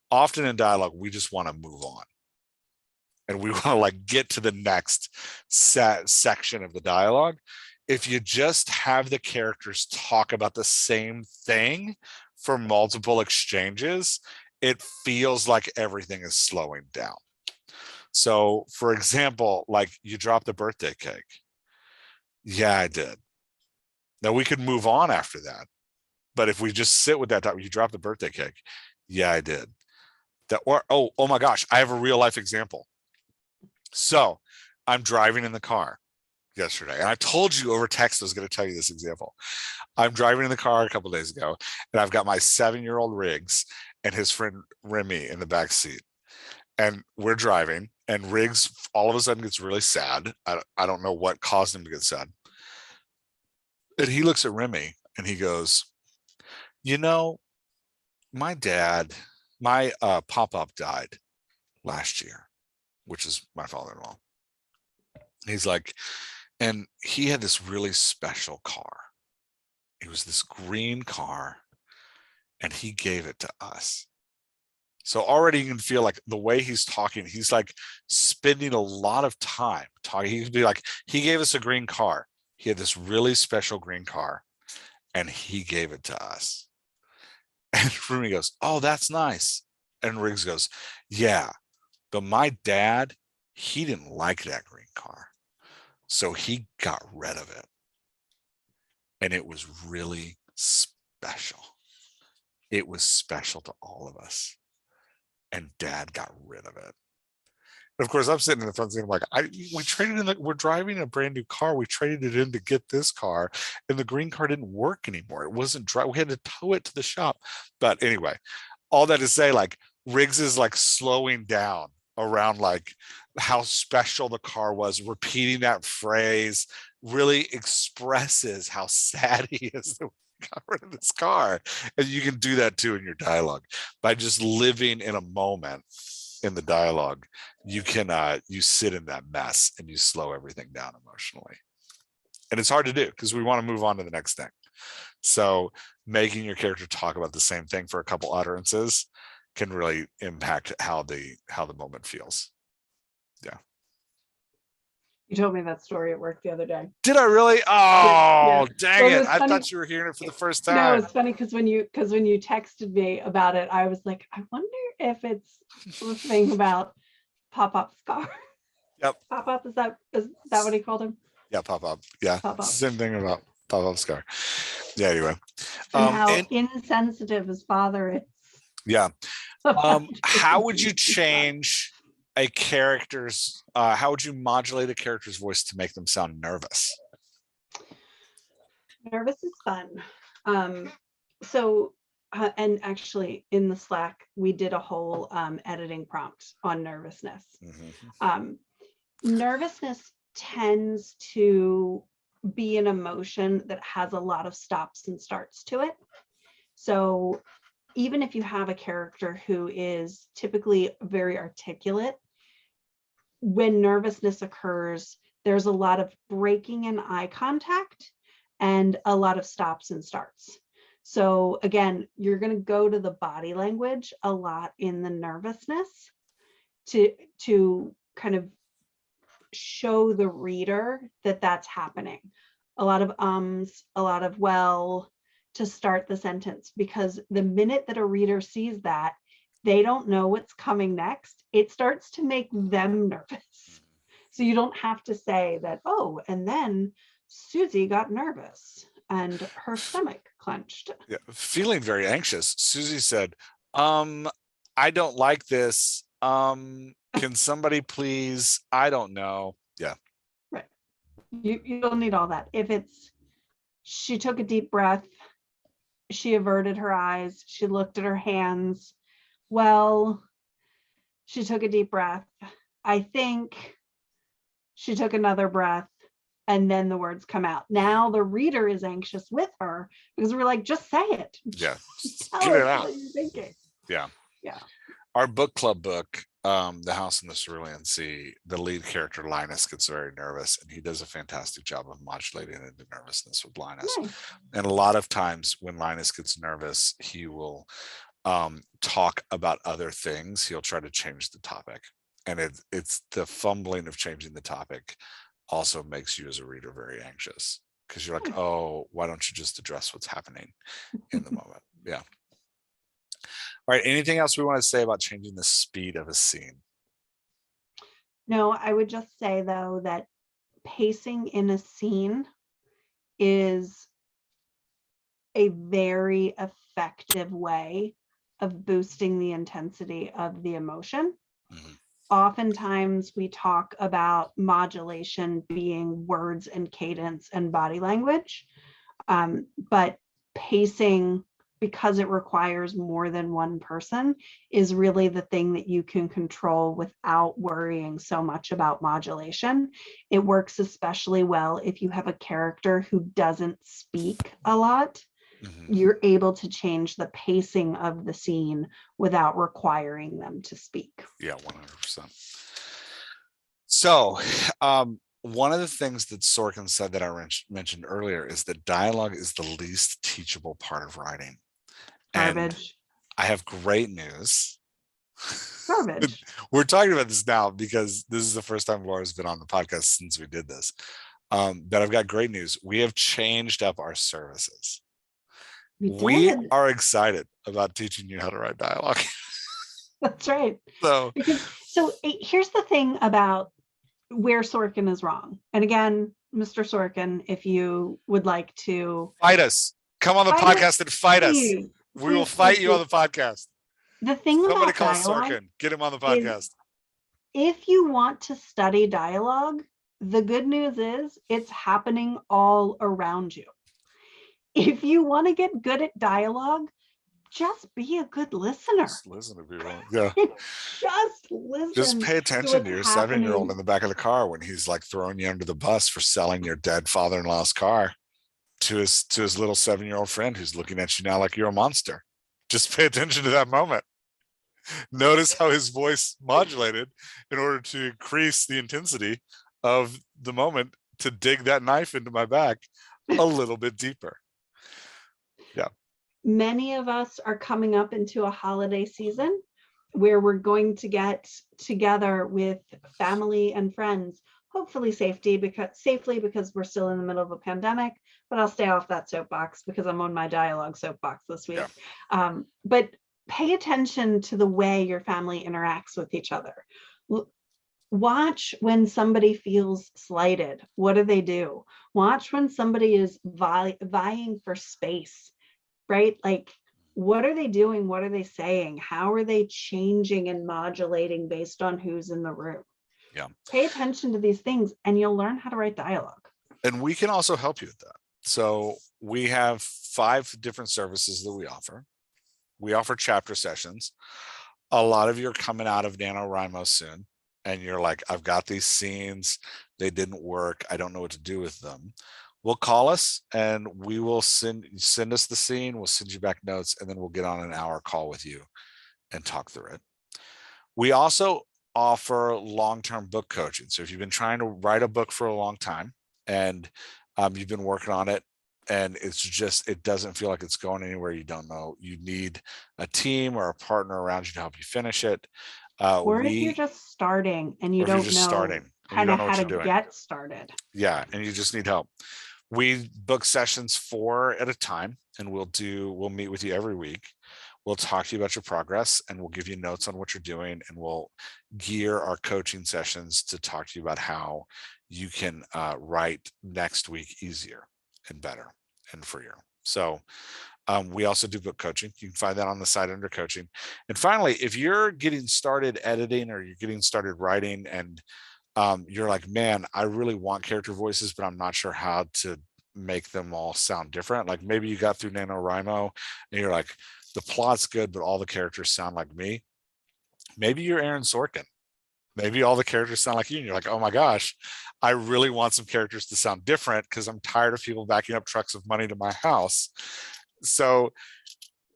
Speaker 1: often in dialogue, we just want to move on, and we want to like get to the next section of the dialogue. If you just have the characters talk about the same thing for multiple exchanges, it feels like everything is slowing down. So for example, like, you dropped the birthday cake. Yeah, I did. Now we could move on after that. But if we just sit with that topic, you dropped the birthday cake. Yeah, I did. Oh my gosh, I have a real life example. So I'm driving in the car yesterday, and I told you over text I was going to tell you this example. I'm driving in the car a couple of days ago, and I've got my 7-year-old Riggs and his friend Remy in the back seat. And we're driving, and Riggs all of a sudden gets really sad. I don't know what caused him to get sad. And he looks at Remy and he goes, you know, my pop-up died last year, which is my father-in-law. He's like, and he had this really special car. It was this green car, and he gave it to us. So already you can feel like the way he's talking, he's like spending a lot of time talking. He'd be like, he gave us a green car. He had this really special green car, and he gave it to us. And Rumi goes, oh, that's nice. And Riggs goes, yeah, but my dad, he didn't like that green car, so he got rid of it. And it was really special. It was special to all of us. And Dad got rid of it. And of course, I'm sitting in the front seat. I'm like, we traded in. We're driving a brand new car. We traded it in to get this car, and the green car didn't work anymore. It wasn't dry. We had to tow it to the shop. But anyway, all that to say, like, Riggs is like slowing down around like how special the car was, repeating that phrase really expresses how sad he is that we got rid of this car. And you can do that too in your dialogue by just living in a moment in the dialogue. You can you sit in that mess and you slow everything down emotionally. And it's hard to do because we want to move on to the next thing. So making your character talk about the same thing for a couple utterances can really impact how the moment feels. Yeah.
Speaker 2: You told me that story at work the other day.
Speaker 1: Did I really? Oh,
Speaker 2: Yeah.
Speaker 1: dang
Speaker 2: Well,
Speaker 1: it.
Speaker 2: was
Speaker 1: I
Speaker 2: funny.
Speaker 1: thought you were hearing it for the first time.
Speaker 2: No, it's funny because when you texted me about it, I was like, I wonder if it's the thing about Pop-Pop's car.
Speaker 1: Yep.
Speaker 2: Pop-Pop, is that what he called him?
Speaker 1: Yeah, Pop-Up. Yeah.
Speaker 2: Pop-Pop.
Speaker 1: Same thing about Pop-Up's car. Yeah, anyway.
Speaker 2: And how insensitive his father is.
Speaker 1: Yeah. How would you change a character's how would you modulate a character's voice to make them sound nervous?
Speaker 2: Nervous is fun. And actually in the Slack, we did a whole editing prompt on nervousness. Mm-hmm. Nervousness tends to be an emotion that has a lot of stops and starts to it. So even if you have a character who is typically very articulate, when nervousness occurs, there's a lot of breaking in eye contact and a lot of stops and starts. So again, you're going to go to the body language a lot in the nervousness to kind of show the reader that that's happening. A lot of ums, a lot of well to start the sentence, because the minute that a reader sees that, they don't know what's coming next. It starts to make them nervous. So you don't have to say that, oh, and then Susie got nervous and her stomach clenched.
Speaker 1: Yeah, feeling very anxious. Susie said, I don't like this. Can somebody please? I don't know. Yeah.
Speaker 2: Right. You don't need all that. If it's, she took a deep breath, she averted her eyes, she looked at her hands. Well, she took a deep breath. I think she took another breath, and then the words come out. Now the reader is anxious with her because we're like, just say it.
Speaker 1: Yeah.
Speaker 2: Tell us what you're thinking.
Speaker 1: Yeah.
Speaker 2: Yeah.
Speaker 1: Our book club book, The House in the Cerulean Sea, the lead character Linus gets very nervous, and he does a fantastic job of modulating into nervousness with Linus. Nice. And a lot of times when Linus gets nervous, he will talk about other things. He'll try to change the topic, and it's the fumbling of changing the topic also makes you as a reader very anxious, because you're like, oh, why don't you just address what's happening in the moment? Yeah. All right. Anything else we want to say about changing the speed of a scene?
Speaker 2: No, I would just say, though, that pacing in a scene is a very effective way of boosting the intensity of the emotion. Mm-hmm. Oftentimes we talk about modulation being words and cadence and body language, but pacing, because it requires more than one person, is really the thing that you can control without worrying so much about modulation. It works especially well if you have a character who doesn't speak a lot. Mm-hmm. You're able to change the pacing of the scene without requiring them to speak.
Speaker 1: Yeah, 100%. So, one of the things that Sorkin said that I mentioned earlier is that dialogue is the least teachable part of writing.
Speaker 2: Garbage.
Speaker 1: And I have great news.
Speaker 2: Garbage.
Speaker 1: We're talking about this now because this is the first time Laura's been on the podcast since we did this. But I've got great news. We have changed up our services. We are excited about teaching you how to write dialogue.
Speaker 2: That's right.
Speaker 1: So
Speaker 2: here's the thing about where Sorkin is wrong. And again, Mr. Sorkin, if you would like to
Speaker 1: fight us, come on the podcast and fight us. We will fight you on the podcast.
Speaker 2: The thing
Speaker 1: Somebody
Speaker 2: about
Speaker 1: call
Speaker 2: dialogue,
Speaker 1: Sorkin, get him on the podcast.
Speaker 2: If you want to study dialogue, the good news is it's happening all around you. If you want to get good at dialogue, just be a good listener.
Speaker 1: Just listen to people. Yeah.
Speaker 2: Just
Speaker 1: Just
Speaker 2: listen
Speaker 1: pay
Speaker 2: to
Speaker 1: attention to
Speaker 2: what's
Speaker 1: your 7-year-old
Speaker 2: happening.
Speaker 1: in the back of the car when he's like throwing you under the bus for selling your dead father-in-law's car to his little 7-year-old friend who's looking at you now like you're a monster. Just pay attention to that moment. Notice how his voice modulated in order to increase the intensity of the moment to dig that knife into my back a little bit deeper. Yeah.
Speaker 2: Many of us are coming up into a holiday season where we're going to get together with family and friends, hopefully safely because we're still in the middle of a pandemic, but I'll stay off that soapbox because I'm on my dialogue soapbox this week.
Speaker 1: Yeah.
Speaker 2: But pay attention to the way your family interacts with each other. Watch when somebody feels slighted. What do they do? Watch when somebody is vying for space, right? Like, what are they doing? What are they saying? How are they changing and modulating based on who's in the room?
Speaker 1: Yeah.
Speaker 2: Pay attention to these things and you'll learn how to write dialogue.
Speaker 1: And we can also help you with that. So we have 5 different services that we offer. We offer chapter sessions. A lot of you are coming out of NaNoWriMo soon, and you're like, I've got these scenes, they didn't work, I don't know what to do with them. Well, call us and we will send us the scene, we'll send you back notes, and then we'll get on an hour call with you and talk through it. We also offer long-term book coaching. So if you've been trying to write a book for a long time and you've been working on it, and it doesn't feel like it's going anywhere, you don't know, you need a team or a partner around you to help you finish it.
Speaker 2: Or if you're just starting and you don't know kind of how to get started.
Speaker 1: Yeah, and you just need help. We book sessions 4 at a time, and we'll meet with you every week. We'll talk to you about your progress, and we'll give you notes on what you're doing, and we'll gear our coaching sessions to talk to you about how you can write next week easier and better and freer. So we also do book coaching. You can find that on the site under coaching. And finally, if you're getting started editing or you're getting started writing and you're like, man, I really want character voices, but I'm not sure how to make them all sound different. Like maybe you got through NaNoWriMo and you're like, the plot's good, but all the characters sound like me. Maybe you're Aaron Sorkin. Maybe all the characters sound like you, and you're like, oh my gosh, I really want some characters to sound different because I'm tired of people backing up trucks of money to my house. So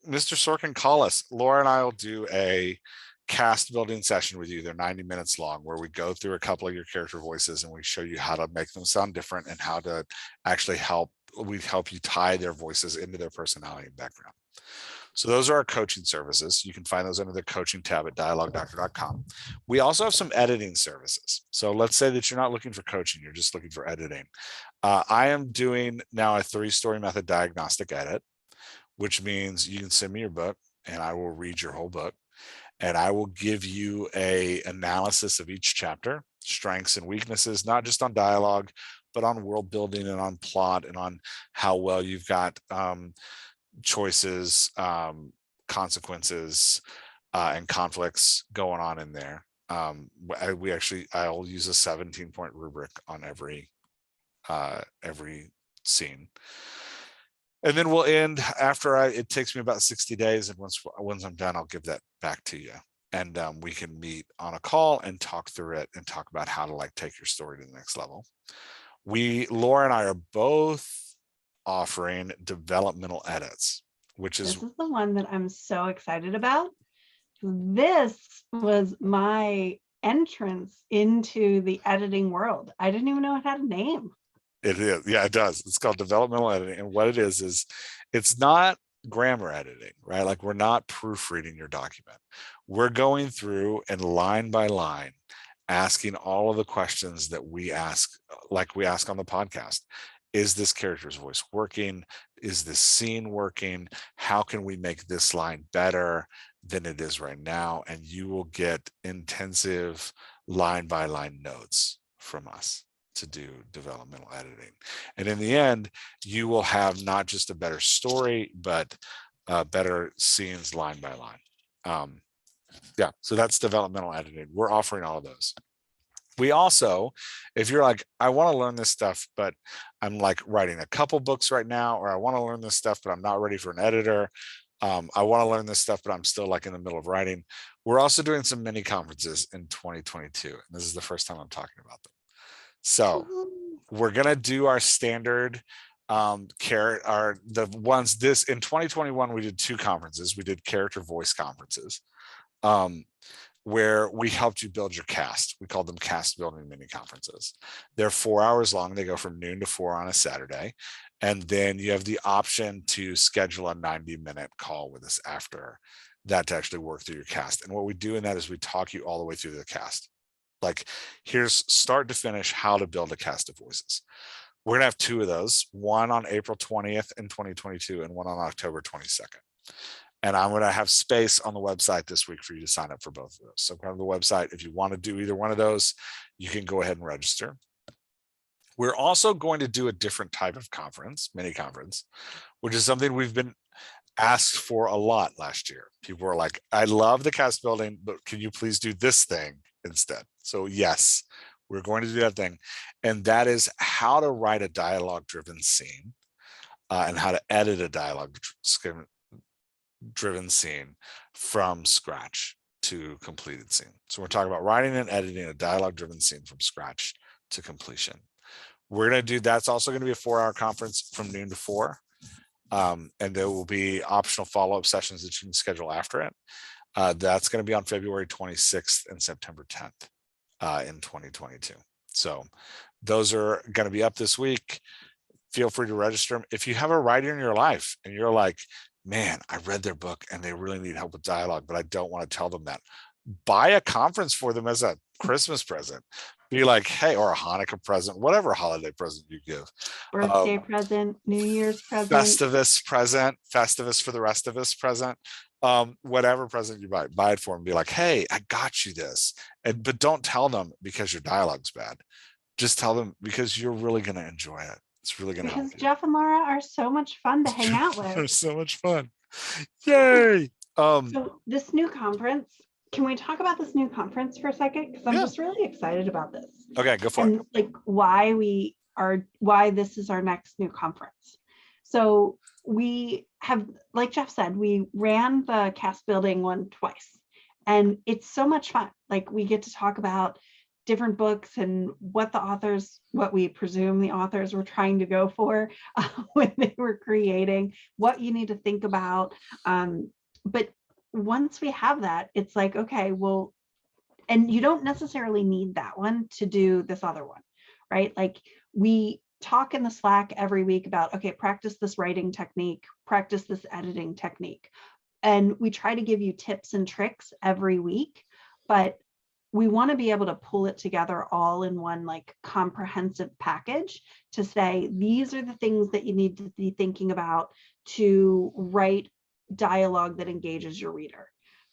Speaker 1: Mr. Sorkin, call us. Laura and I will do a cast building session with you. They're 90 minutes long, where we go through a couple of your character voices and we show you how to make them sound different and how to actually help you tie their voices into their personality and background. So those are our coaching services. You can find those under the coaching tab at dialoguedoctor.com. We also have some editing services. So let's say that you're not looking for coaching, you're just looking for editing. I am doing now a 3-story method diagnostic edit, which means you can send me your book and I will read your whole book. And I will give you a analysis of each chapter, strengths and weaknesses, not just on dialogue, but on world building and on plot and on how well you've got choices, consequences, and conflicts going on in there. I'll use a 17-point rubric on every scene. And then we'll end after it takes me about 60 days. And once I'm done, I'll give that back to you. And we can meet on a call and talk through it and talk about how to take your story to the next level. Laura and I are both offering developmental edits, this
Speaker 2: is the one that I'm so excited about. This was my entrance into the editing world. I didn't even know it had a name.
Speaker 1: It is. Yeah, it does. It's called developmental editing. And what it is it's not grammar editing, right? Like we're not proofreading your document. We're going through and line by line asking all of the questions that we ask, like we ask on the podcast. Is this character's voice working? Is this scene working? How can we make this line better than it is right now? And you will get intensive line by line notes from us to do developmental editing. And in the end, you will have not just a better story, but better scenes line by line. Yeah, so that's developmental editing. We're offering all of those. We also, if you're like, I want to learn this stuff, but I'm like writing a couple books right now, or I want to learn this stuff, but I'm not ready for an editor. I want to learn this stuff, but I'm still like in the middle of writing. We're also doing some mini conferences in 2022. And this is the first time I'm talking about them. So we're going to do our standard the ones this in 2021, we did 2 conferences. We did character voice conferences, where we helped you build your cast. We called them cast building mini conferences. They're 4 hours long. They go from noon to 4 on a Saturday. And then you have the option to schedule a 90-minute call with us after that to actually work through your cast. And what we do in that is we talk you all the way through the cast. Like, here's start to finish how to build a cast of voices. We're gonna have 2 of those, one on April 20th in 2022 and one on October 22nd. And I'm going to have space on the website this week for you to sign up for both of those. So go to the website. If you want to do either one of those, you can go ahead and register. We're also going to do a different type of conference, mini conference, which is something we've been asked for a lot last year. People were like, I love the cast building, but can you please do this thing instead? So yes, we're going to do that thing. And that is how to write a dialogue-driven scene and how to edit a dialogue-driven scene from scratch to completed scene. So we're talking about writing and editing a dialogue-driven scene from scratch to completion. We're going to do, that's also going to be a 4-hour conference from noon to 4. And there will be optional follow-up sessions that you can schedule after it. That's going to be on February 26th and September 10th in 2022. So those are going to be up this week. Feel free to register them. If you have a writer in your life and you're like, man, I read their book and they really need help with dialogue, but I don't want to tell them that, buy a conference for them as a Christmas present. Be like, hey, or a Hanukkah present, whatever holiday present you give.
Speaker 2: Birthday present, New Year's present.
Speaker 1: Festivus present, Festivus for the rest of us present. Whatever present you buy it for them. Be like, hey, I got you this. But don't tell them because your dialogue's bad. Just tell them because you're really going to enjoy it. It's really going to help you.
Speaker 2: Because Jeff and Laura are so much fun to hang out with.
Speaker 1: They're so much fun. Yay.
Speaker 2: So this new conference, can we talk about this new conference for a second? Because I'm just really excited about this.
Speaker 1: Okay, go for it.
Speaker 2: Like why this is our next new conference. So we have, like Jeff said, we ran the cast building one twice, and it's so much fun. Like we get to talk about different books and what we presume the authors were trying to go for when they were creating, what you need to think about. But once we have that, it's like, okay, well, and you don't necessarily need that one to do this other one, right? Like we talk in the Slack every week about, okay, practice this writing technique, practice this editing technique. And we try to give you tips and tricks every week, but we want to be able to pull it together all in one like comprehensive package to say, these are the things that you need to be thinking about to write dialogue that engages your reader.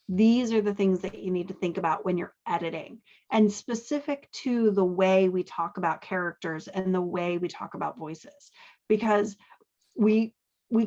Speaker 2: These are the things that you need to think about when you're editing, and specific to the way we talk about characters and the way we talk about voices, because we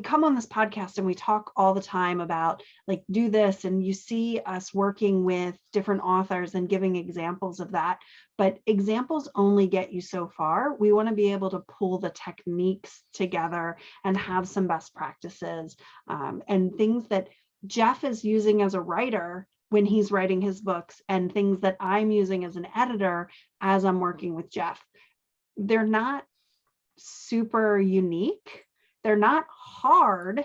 Speaker 2: come on this podcast and we talk all the time about like, do this, and you see us working with different authors and giving examples of that, but examples only get you so far. We want to be able to pull the techniques together and have some best practices and things that Jeff is using as a writer when he's writing his books, and things that I'm using as an editor as I'm working with Jeff. They're not super unique. They're not hard.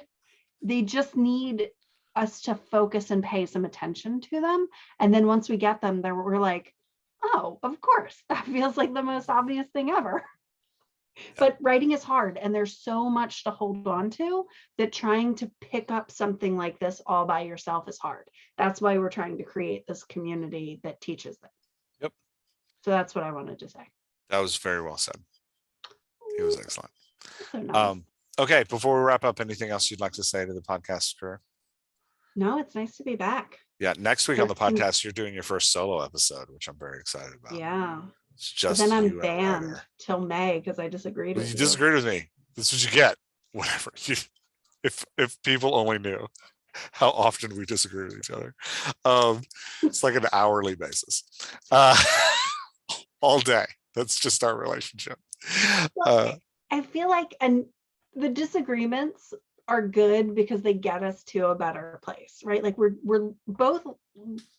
Speaker 2: They just need us to focus and pay some attention to them. And then once we get them there, we're like, oh, of course, that feels like the most obvious thing ever. But writing is hard, and there's so much to hold on to that trying to pick up something like this all by yourself is hard. That's why we're trying to create this community that teaches them.
Speaker 1: Yep.
Speaker 2: So that's what I wanted to say.
Speaker 1: That was very well said. It was excellent.
Speaker 2: So nice.
Speaker 1: Okay, before we wrap up, anything else you'd like to say to the podcast crew?
Speaker 2: No, it's nice to be back.
Speaker 1: Yeah, next week on the podcast, you're doing your first solo episode, which I'm very excited about.
Speaker 2: Yeah.
Speaker 1: It's just
Speaker 2: but then I'm banned till May because I disagreed with you.
Speaker 1: You disagreed with me. This is what you get. Whatever. If people only knew how often we disagree with each other. It's like an hourly basis. All day. That's just our relationship.
Speaker 2: Well, I feel like, and the disagreements are good because they get us to a better place, right? Like we're both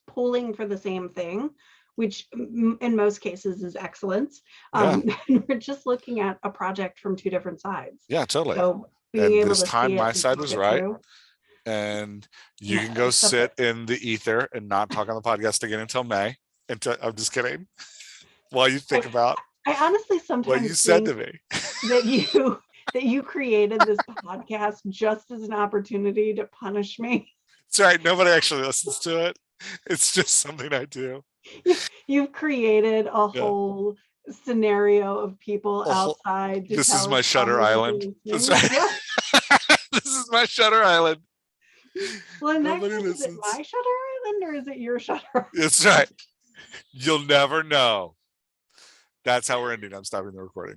Speaker 2: pulling for the same thing, which in most cases is excellence.
Speaker 1: Yeah.
Speaker 2: And we're just looking at a project from two different sides.
Speaker 1: Yeah, totally.
Speaker 2: So being
Speaker 1: And
Speaker 2: able
Speaker 1: this
Speaker 2: to
Speaker 1: time
Speaker 2: see it
Speaker 1: my
Speaker 2: and
Speaker 1: side
Speaker 2: talk
Speaker 1: was
Speaker 2: it
Speaker 1: right.
Speaker 2: through.
Speaker 1: And you
Speaker 2: Yeah,
Speaker 1: can go
Speaker 2: except
Speaker 1: sit
Speaker 2: that
Speaker 1: in the ether and not talk on the podcast again until May. I'm just kidding. While you think about
Speaker 2: I honestly
Speaker 1: what you
Speaker 2: sometimes
Speaker 1: said to
Speaker 2: think
Speaker 1: me.
Speaker 2: that you created this podcast just as an opportunity to punish me.
Speaker 1: It's right. Nobody actually listens to it. It's just something I do.
Speaker 2: You've created a
Speaker 1: Yeah.
Speaker 2: whole scenario of people
Speaker 1: A whole,
Speaker 2: outside to
Speaker 1: this is
Speaker 2: tell
Speaker 1: my
Speaker 2: us how
Speaker 1: Shutter
Speaker 2: nobody's
Speaker 1: Island. That's
Speaker 2: listening.
Speaker 1: right.
Speaker 2: Yeah.
Speaker 1: This is my Shutter Island.
Speaker 2: Well, in that
Speaker 1: Nobody
Speaker 2: case, is it
Speaker 1: listens.
Speaker 2: my Shutter Island or is it your Shutter Island?
Speaker 1: That's right. You'll never know. That's how we're ending. I'm stopping the recording.